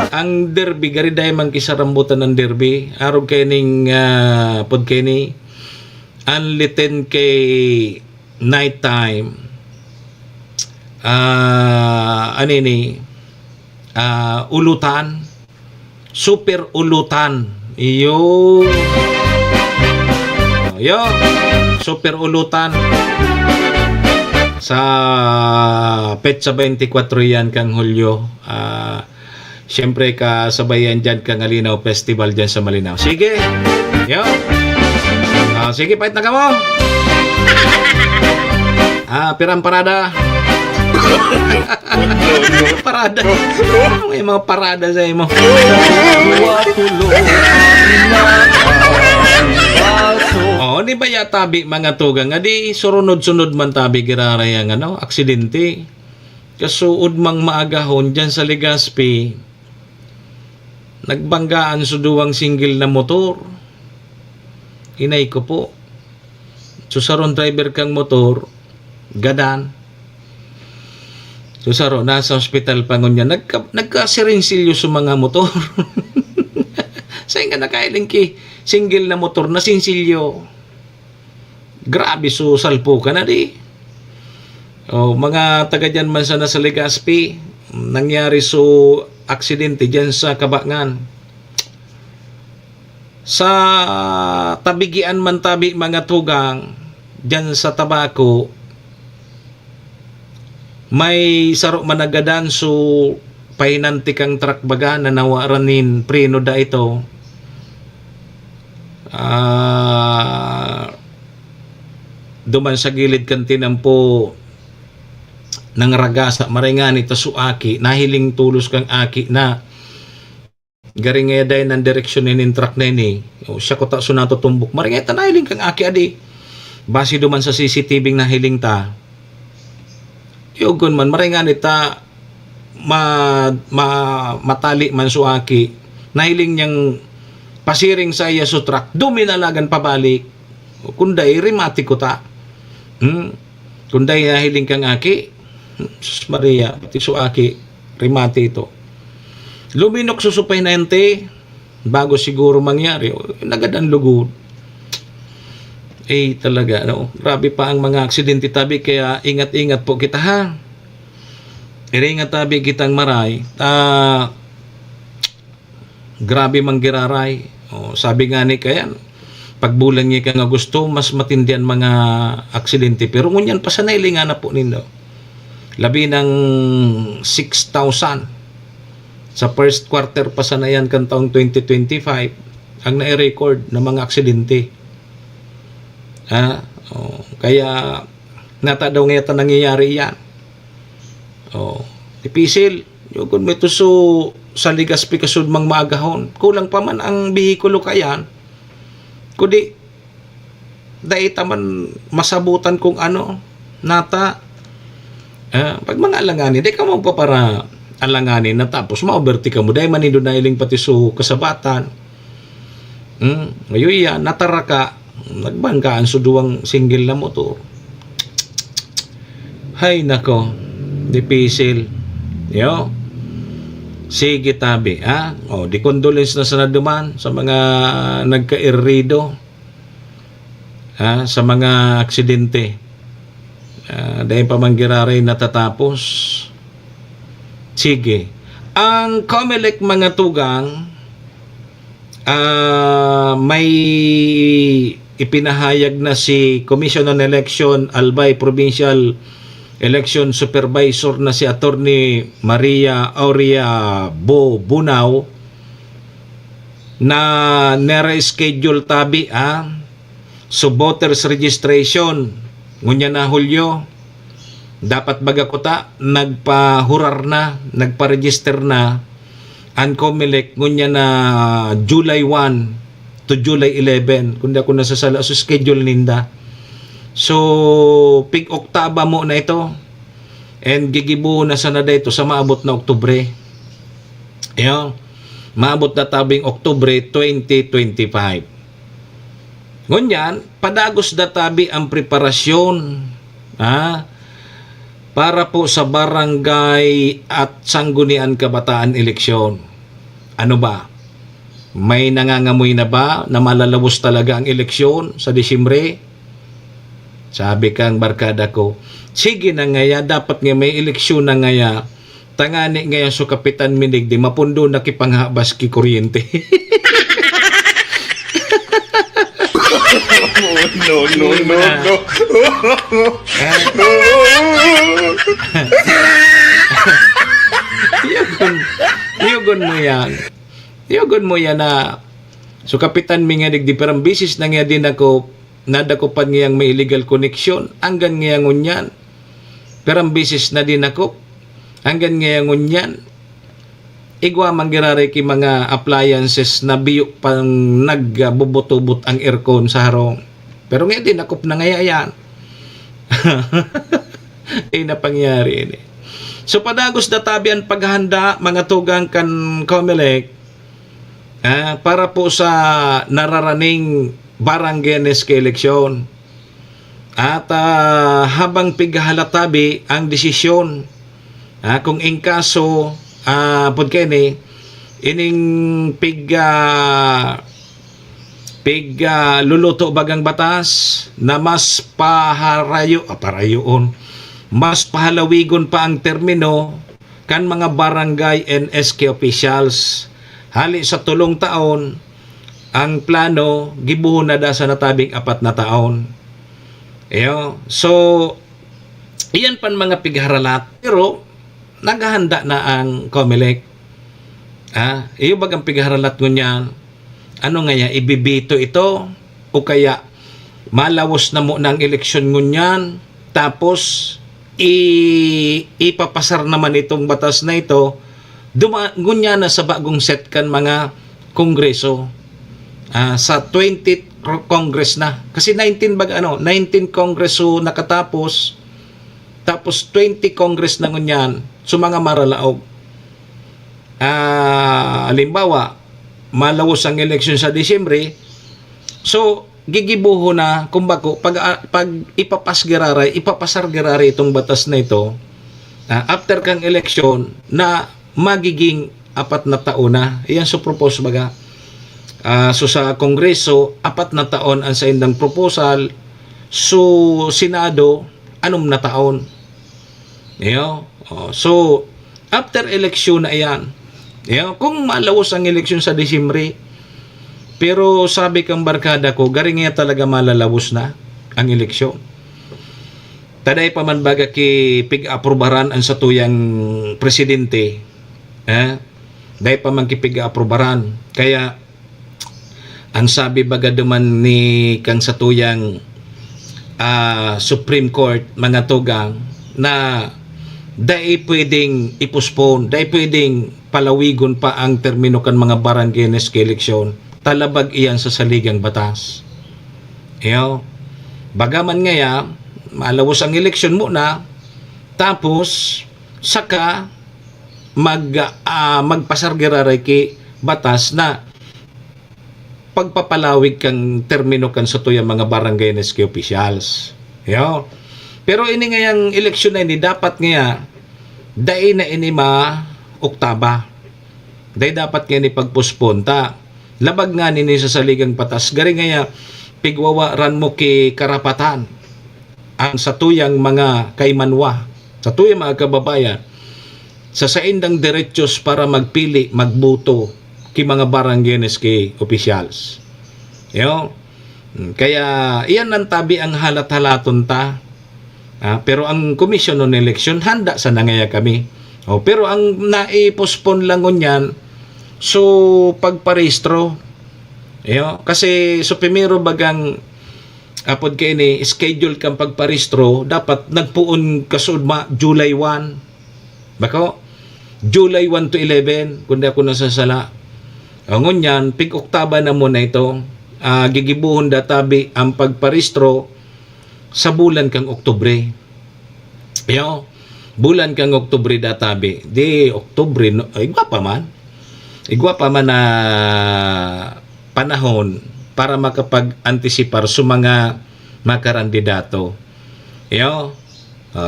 Ang derby, gari dahil man kisarambutan ng derby. Arap kayo ning pod kayo ni Only 10K night time. Ulutan. Super ulutan. Yo, super ulutan sa petsa 24 yan kang Hulyo. Siyempre kasabayan dyan kang Alinaw Festival dyan sa Malinaw. Sige, sige, pahit na ka mo. Pirang parada. Parada. May mga parada sa imo. Di ba tabi mga tugang? Adi surunod-sunod man tabi girarayang aksidente. Kasuod mang maagahon dyan sa Legazpi. Nagbanggaan sa duwang single na motor. Hinay ko po. Susaron driver kang motor, gadan. Susaro, nasa hospital pa ngunya. Nagkasirinsilyo sa mga motor. Sa'yo nga nakailing ki single na motor na sinsilyo. Grabe salpo ka na di. Mga taga dyan man sa nasa Legazpi, nangyari aksidente dyan sa Kabangan. sa tabigian man tabi mga tugang dyan sa tabako, may saro managadan so pahinanti kang truck baga na nawaranin preno da ito. Duman sa gilid kan tinampo ng ragasa maringani ta suaki nahiling tulos kang aki na garingay day ng direksyon ni truck na ini o siya ko ta sunato tumbok maringay ta nahiling kang aki adi base duman sa CCTV nahiling ta yugon man maringani ta matali man suaki nahiling niyang pasiring sa iya so truck duminalagan pabalik kunday rimati ko ta kunday nahiling kang aki Sus Maria pati suaki rimati ito luminok susupay na ente bago siguro mangyari nagadan lugod talaga no grabe pa ang mga aksidente tabi kaya ingat-ingat po kita ha iringat tabi kitang maray grabe manggiraray sabi nga ni kayan pagbulan niya ka nga gusto mas matindihan mga aksidente pero ngunyan pa sa nailingan na po nindo labi ng 6,000 sa first quarter pa sana yan kan taong 2025 ang na-record ng mga aksidente kaya nata daw ngayon nangyayari yan ipisil yung may tuso sa Ligaspi kasud mang maagahon kulang pa man ang bihikulo kayan kundi daita man masabutan kung ano nata pag mga alanganin, di ka mo pa para alanganin na tapos ma-overtake ka mo. Dahil manido na iling pati so kasabatan. Ngayon yan, natara ka, nagbangkaan so duwang single na motor. Hay nako, dipisil. Yo. Sige tabi, ha? Di condolence na sa naduman sa mga nagka-irrido. Sa mga aksidente. Dahil pamanggiraray natatapos. Sige. Ang COMELEC mga tugang may ipinahayag na si Commission on Election Albay Provincial Election Supervisor na si Attorney Maria Aurea Bunaw na nare-schedule tabi so voters registration ngunya na Hulyo dapat baga kota nagpahurar na nagpa-register na ang COMELEC ngunya na July 1 to July 11 kundi ako nasasala sa schedule ninda so pig Oktaba mo na ito and gigibo na sana dito sa maabot na Oktubre maabot na tabing Oktubre 2025 ngunyan, padagos databi ang preparasyon para po sa barangay at sanggunian kabataan eleksyon. Ano ba? May nangangamoy na ba na malalabos talaga ang eleksyon sa Disyembre? Sabi kang barkada ko, sige na ngaya, dapat nga may eleksyon na ngaya, tangani ngaya so Kapitan Minig di mapundo na kipanghabas ki kuryente. No. Yugon mo yan na so Kapitan Mingadig di parang bisis na nga din ako nadakupan ngayang may illegal connection hanggang ngayang unyan parang bisis na din ako hanggang ngayang unyan igwa manggirari ki mga appliances na biyo pang nagbubutubot ang aircon sa harong. Pero ngayon din nakop na ngaya yan. Napangyari ini. So padagos databi ang paghahanda mga tugang kan COMELEC para po sa nararaning baranggenes ke eleksyon. At habang pighalatabi ang desisyon kung in kaso pagkene ining luluto bagang batas na mas mas pahalawigon pa ang termino kan mga barangay and SK officials hali sa tulong taon ang plano gibuhon na da sa natabing 4 na taon. So iyan pan mga pigharalat, pero naghahanda na ang COMELEC. Iyo bagang pigharalat ngunyan, ano nga ya, ibibito ito o kaya malawos na mo ng eleksyon ngunyan, tapos ipapasar naman itong batas na ito ngunya na sa bagong set kan mga kongreso. Sa 20th Congress na. Kasi 19 Kongreso nakatapos, tapos 20 Congress na ngunyan, so mga maralaog. Halimbawa, malawos ang eleksyon sa Disyembre, so gigibuho na, kumbako, pag ipapasar giraray itong batas na ito, after kang eleksyon, na magiging 4 na taon na. Iyan so propose baga. So sa Kongreso, 4 na taon ang sa indang proposal. So Senado, 6 na taon. So after election na iyan. Kung malawos ang eleksyon sa Disyembre, pero sabi kang barkada ko, garing nga talaga malalawos na ang eleksyon. Taday pa man baga ki pig-aprobaran ang satuyang presidente. Dahil pa man ki pig-aprobaran. Kaya ang sabi baga duman ni kang satuyang Supreme Court, mga tugang, na dahil pwedeng ipospone, dahil pwedeng palawigon pa ang termino kan mga barangay eleksyon, talabag iyan sa saligang batas. Bagaman ngaya, malawos ang eleksyon muna, tapos saka magpasargiraray ki batas na pagpapalawig kang termino kan sa tuyang mga barangay officials. Pero ini ngayang eleksyon na ini dapat ngaya dai na ini Oktaba. Dai dapat nga ni pagpusponta. Labag nga ni sa saligang batas. Gari ngaya pigwawaran mo ki karapatan ang satuyang mga kaymanwa, satuyang mga kababayan, sa saindang derechos para magpili, magboto ki mga barangay officials. Kaya iyan ang tabi ang halat-halaton ta. Pero ang Commission on Election handa sa nangaya kami. Pero ang naipospon lang ngunyan, so pagparehistro. Kasi so primero bagang apod kay ni schedule kang pagparehistro, dapat nagpuon kasud July 1. Bako July 1 to 11 kundi ako nasasala. Ngunyan pig-Oktaba na mo na ito. Gigibuhon databi ang pagparehistro sa bulan kang Oktubre. Bulan kang Oktubre databi. Di Oktubre, igwa pa man na panahon para makapag-antisipar sa mga kandidato.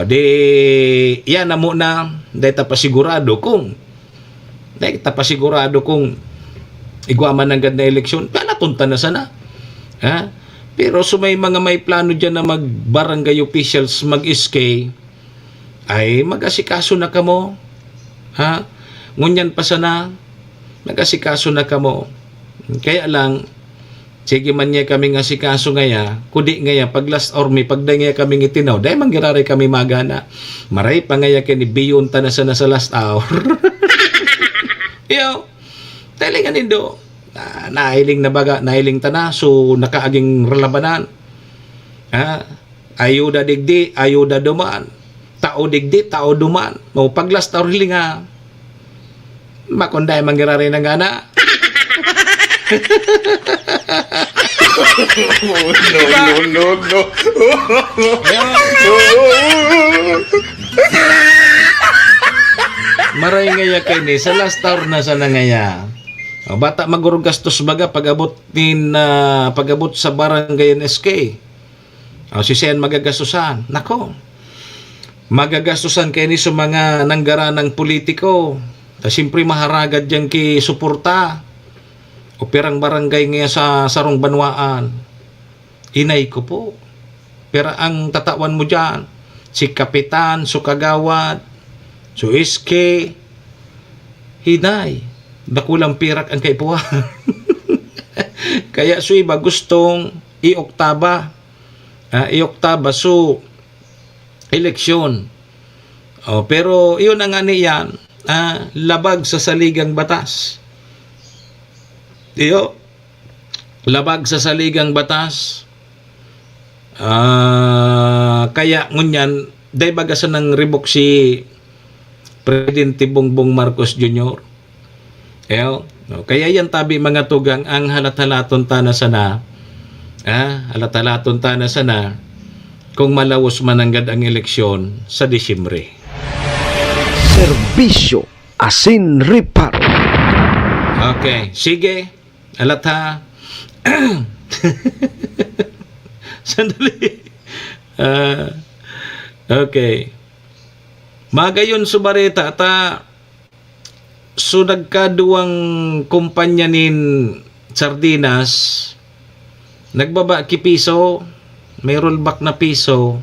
Di yan na muna dahil tapasigurado kung igwa man ang ganda eleksyon, panatunta na sana. Pero so may mga may plano dyan na mag-barangay officials mag-SK, ay mag-asikaso na kamo. Ngunyan pa sana, mag-asikaso na kamo. Kaya lang, sige man niya kaming asikaso ngaya, kudi ngaya, pag last or may pagday ngaya kaming itinaw, dahil manggiraray kami magana. Maray pa ngaya kini biyon ta na sana sa last hour. Talaga nindo. Nahiling na baga, nahiling ta na, so nakaaging relabanan. Ayuda digdi, ayuda dumaan. Tao digdi, tao dumaan. Mau paglas tao hiling ha. Makunday manggiraray na gana. No. Maray ngaya kay ni, sa last hour na sana ngaya. Bata magurog gastos baga pagabot sa barangay NSK. Sisiyan magagastusan. Nako. Magagastusan kay ni sa mga nanggaranang politiko. Siyempre maharagad diyan ki suporta. O pirang barangay ngaya sa sarong banwaan. Inay ko po. Pero ang tatawan mo diyan, si Kapitan, so Kagawad, so SK, hinay. Dakulang pirak ang kaipuhan. Kaya so iba gustong i-oktaba. I-oktaba so eleksyon. Pero iyon ang ani yan, labag sa saligang batas. Labag sa saligang batas. Kaya ngunyan, day bagasan ng ribok si Presidente Bongbong Marcos Jr. Kaya yan tabi mga tugang ang halat-halaton tana sana. Halat-halaton tana sana kung malawos mananggad ang eleksyon sa Disyembre. Serbisyo asin reparo. Okay, sige. Alat ha. Sandali. Okay. Magayon subareta so nagkaduwang kumpanya nin sardinas nagbaba ki piso, may rollback na piso,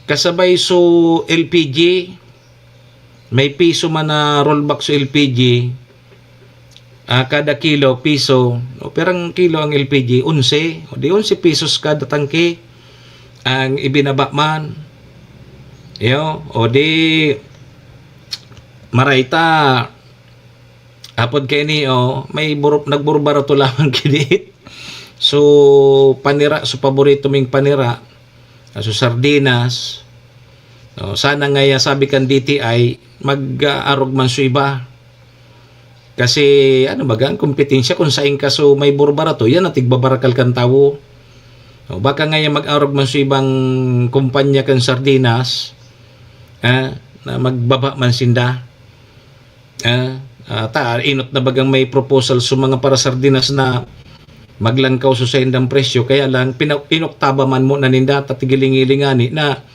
kasabay so LPG, may piso man na rollback so LPG, kada kilo piso, perang kilo ang LPG 11, o di 11 pesos kada tangke ang ibinaba man. O di marayta apod kay ni may nagburbara to lamang kini. So panira, so paborito ming panira, so sardinas. Sana nga sabi kan DTI mag-arog man so iba. Kasi ano baga ang kompetensya kung saing ka so may burbara to, yan at igbabarakal kan tawo. Baka nga mag-arog man so ibang kumpanya kan sardinas, na magbaba man sinda. Inot na bagang may proposal so mga para sardinas na maglangkaw so sa indang presyo, kaya lang pinoktaba man mo na ninda tatigiling-ilingani na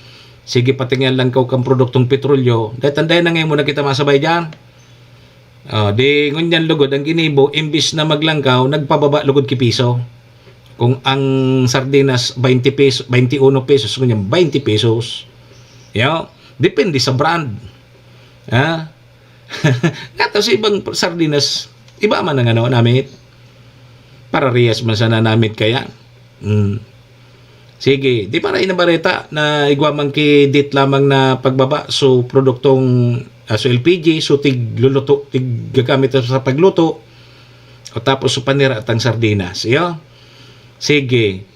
sige patingyan langkaw kang produktong petrolyo. Dahil tandayan na ngayon muna kita masabay dyan. Di ngunyan lugod ang ginibo, imbis na maglangkaw, nagpababa lugod ki piso. Kung ang sardinas 20 pesos, 21 pesos, ngunyan 20 pesos. Depende sa brand. Ngato sa ibang sardinas, iba man ang namit. Para riyas man sana namit kaya. Sige, di para inabareta na igwamang ki dit lamang na pagbaba so produktong so LPG, so tigluluto, gagamit sa pagluto, o tapos so panira at ang sardinas. Sige.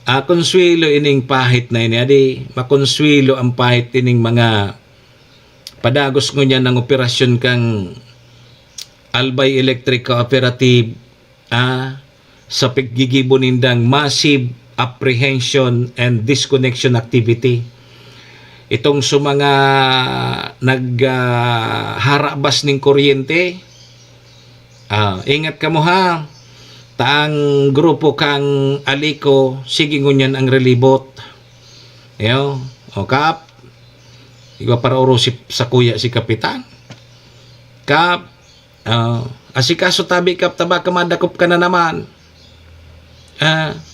Konsuelo ining pahit na ini, adi makonsuelo ang pahit ining mga padagos ngunya ng operasyon kang Albay Electric Cooperative sa paggigibo nindang massive apprehension and disconnection activity. Itong sa mga nagharabas ng kuryente, ingat ka mo ha, taang grupo kang aliko, sige ngunyan ang relibot. Kap, iwa para urusip sa kuya si Kapitan. Kap, asikaso tabi kap taba kamadakop ka na naman.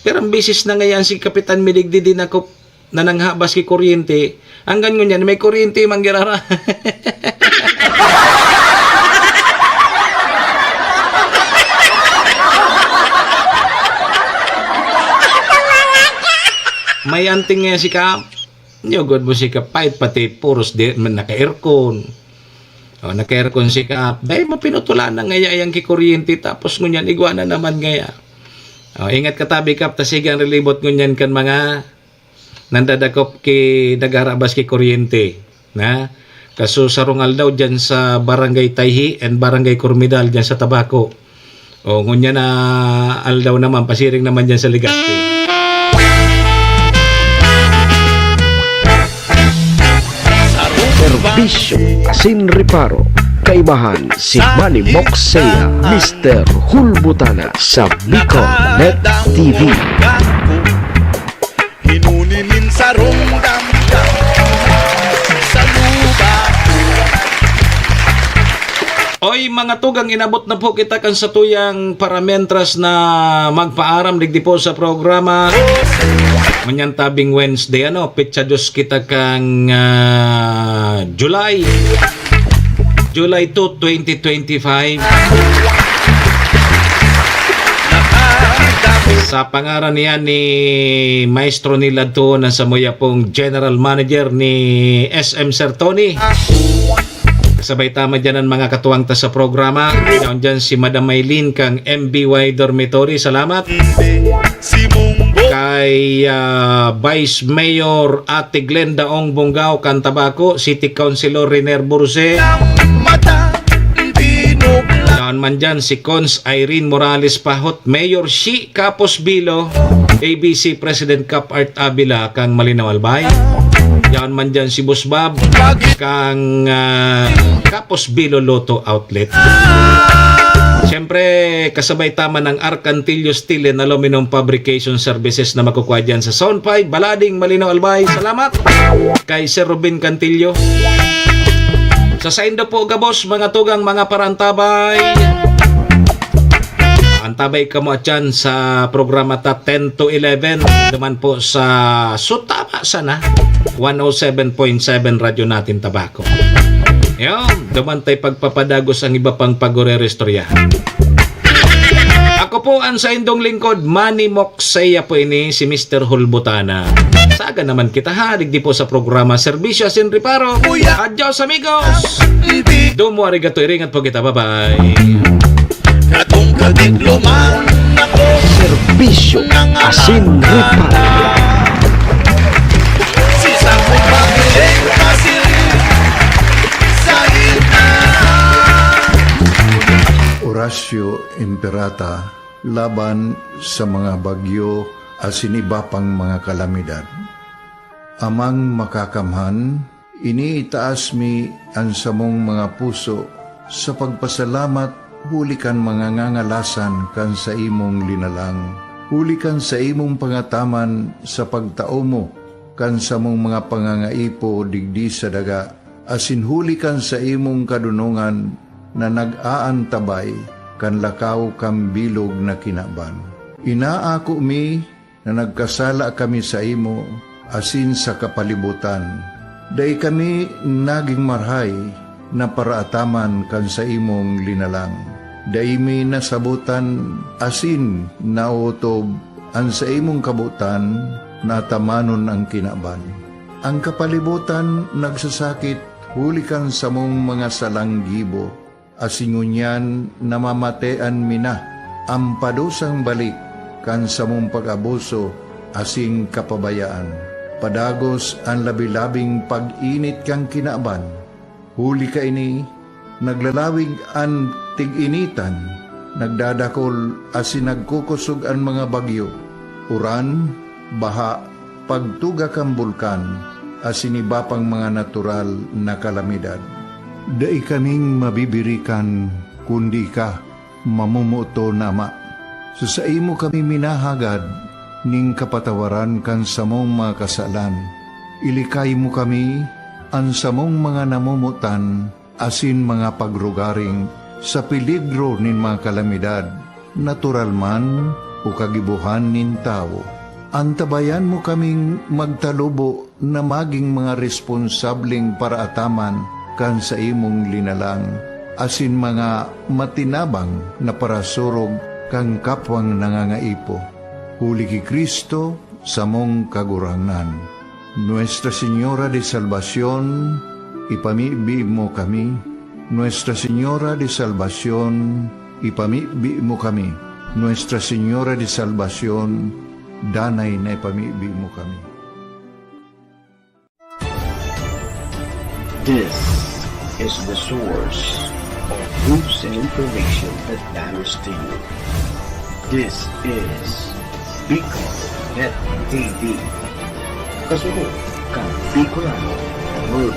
Pero ang bisis na ngayon si Kapitan miligdi din ako na nanghabas ki kuryente. Hanggang ngunyan may kuryente manggirara. May anting nga si Kap. Nyogod mo si Kap. Pati puros di man naka-aircon. Naka-aircon si Kap. Dahil mapinutulan na ngaya yung kikuryente. Tapos ngunyan iguana naman ngaya. Ingat ka tabi Kap. Tasigang relibot ngunyan kan mga nandadakop ki nagarabas ki kuryente. Kaso sarungal daw dyan sa Barangay Tayhi and Barangay Cormidal dyan sa Tabaco. Ngunyan na aldaw naman. Pasiring naman dyan sa Legazpi. Serbisyo asin reparo. Kaibahan si Manny Moxea, Mr. Hulbutana sa Bicol Net TV. Hinunimin sa rungdam sa luba. Oy mga tugang, inabot na po kita kan sa tuyang paramentras na magpaaram digdi po sa programa. Manyan tabing Wednesday, petsa dos kita kang July July 2, 2025. Sa pangaran niya ni Maestro nila to na sa moya pong General Manager ni SM Sir Tony. Kasabay tama dyan ang mga katuwang ta sa programa. Yan dyan si Madam Maylin kang MBY Dormitory. Salamat. Kay Vice Mayor Ate Glenda Ong Bungaw Cantabaco, City Councilor Riner Burse. Yan man dyan si Cons Irene Morales Pahot, Mayor Shi Capos Bilo, ABC President Cap Art Abila kang Malinaw Albay. Yan man dyan si Boss Bob kang Capos Bilo Lotto Outlet. Siyempre, kasabay tama ng Arcantillo Steel and Aluminum Fabrication Services na makukuha dyan sa Zone 5, Balading, Malinaw Albay. Salamat kay Sir Robin Cantillo. Sa Saindo po gabos, mga tugang, mga parantabay. Antabay ka mo at yan sa programa ta 10 to 11. Naman po sa Sutama sana 107.7 radyo natin Tabaco. Yun, dumantay pagpapadagos ang iba pang pagore-restorya. Ako po ang Saindong lingkod, Manny Moxeya po ini, si Mr. Hulbutana. Saga naman kita halig di po sa programa Serbisyo Sin Reparo. Adios amigos! Domo arigato iringat po kita, bye-bye. Katong katigluman ako Serbisyo Asin Reparo. si Samong Pagkiling Masiling sa ina. Horacio Imperata laban sa mga bagyo asin iba pang mga kalamidad. Amang makakamhan, iniitaas mi ang samong mga puso sa pagpasalamat, hulikan mga ngangalasan kan sa imong linalang. Hulikan sa imong pangataman sa pagtao mo, kan sa mong mga pangangaipo digdi sa daga, asin hulikan sa imong kadunungan na nag-aantabay kan lakaw kam bilog na kinaban. Inaako mi na nagkasala kami sa imo, asin sa kapalibutan. Day kami naging marhay na paraataman kan sa imong linalang. Day mi nasabutan asin nautob ang sa imong kabutan na tamanon ang kinaban. Ang kapalibutan nagsasakit hulikan sa mong mga salanggibo, asingunyan namamatean mina ang padusang balik kan sa mong pag-abuso asing kapabayaan. Padagos ang labi-labing pag-init kang kinaban. Huli ka ini, naglalawig ang tig-initan, nagdadakol asin nagkukusog ang mga bagyo. Uran, baha, pagtuga kang bulkan, asin iba pang mga natural na kalamidad. Dai kaming mabibirikan, kundi ka, mamumuto nama. So sa imo kami minahagad, ning kapatawaran kan samong mga kasalan. Ilikay mo kami, ang samong mga namumutan, asin mga pagrugaring, sa peligro nin mga kalamidad, natural man o kagibuhan nin tao. Antabayan mo kaming magtalubo na maging mga responsableng paraataman kan sa imong linalang, asin mga matinabang na parasurog kang kapwang nangangaipo. Huli ki Kristo sa mong kagurangan. Nuestra Señora de Salvación, ipamibi mo kami. Nuestra Señora de Salvación, ipamibi mo kami. Nuestra Señora de Salvación, danay na ipamibi mo kami. This is the source of news and information that matters to you. This is Bicol Net TV. Kasunod kang Bicolano World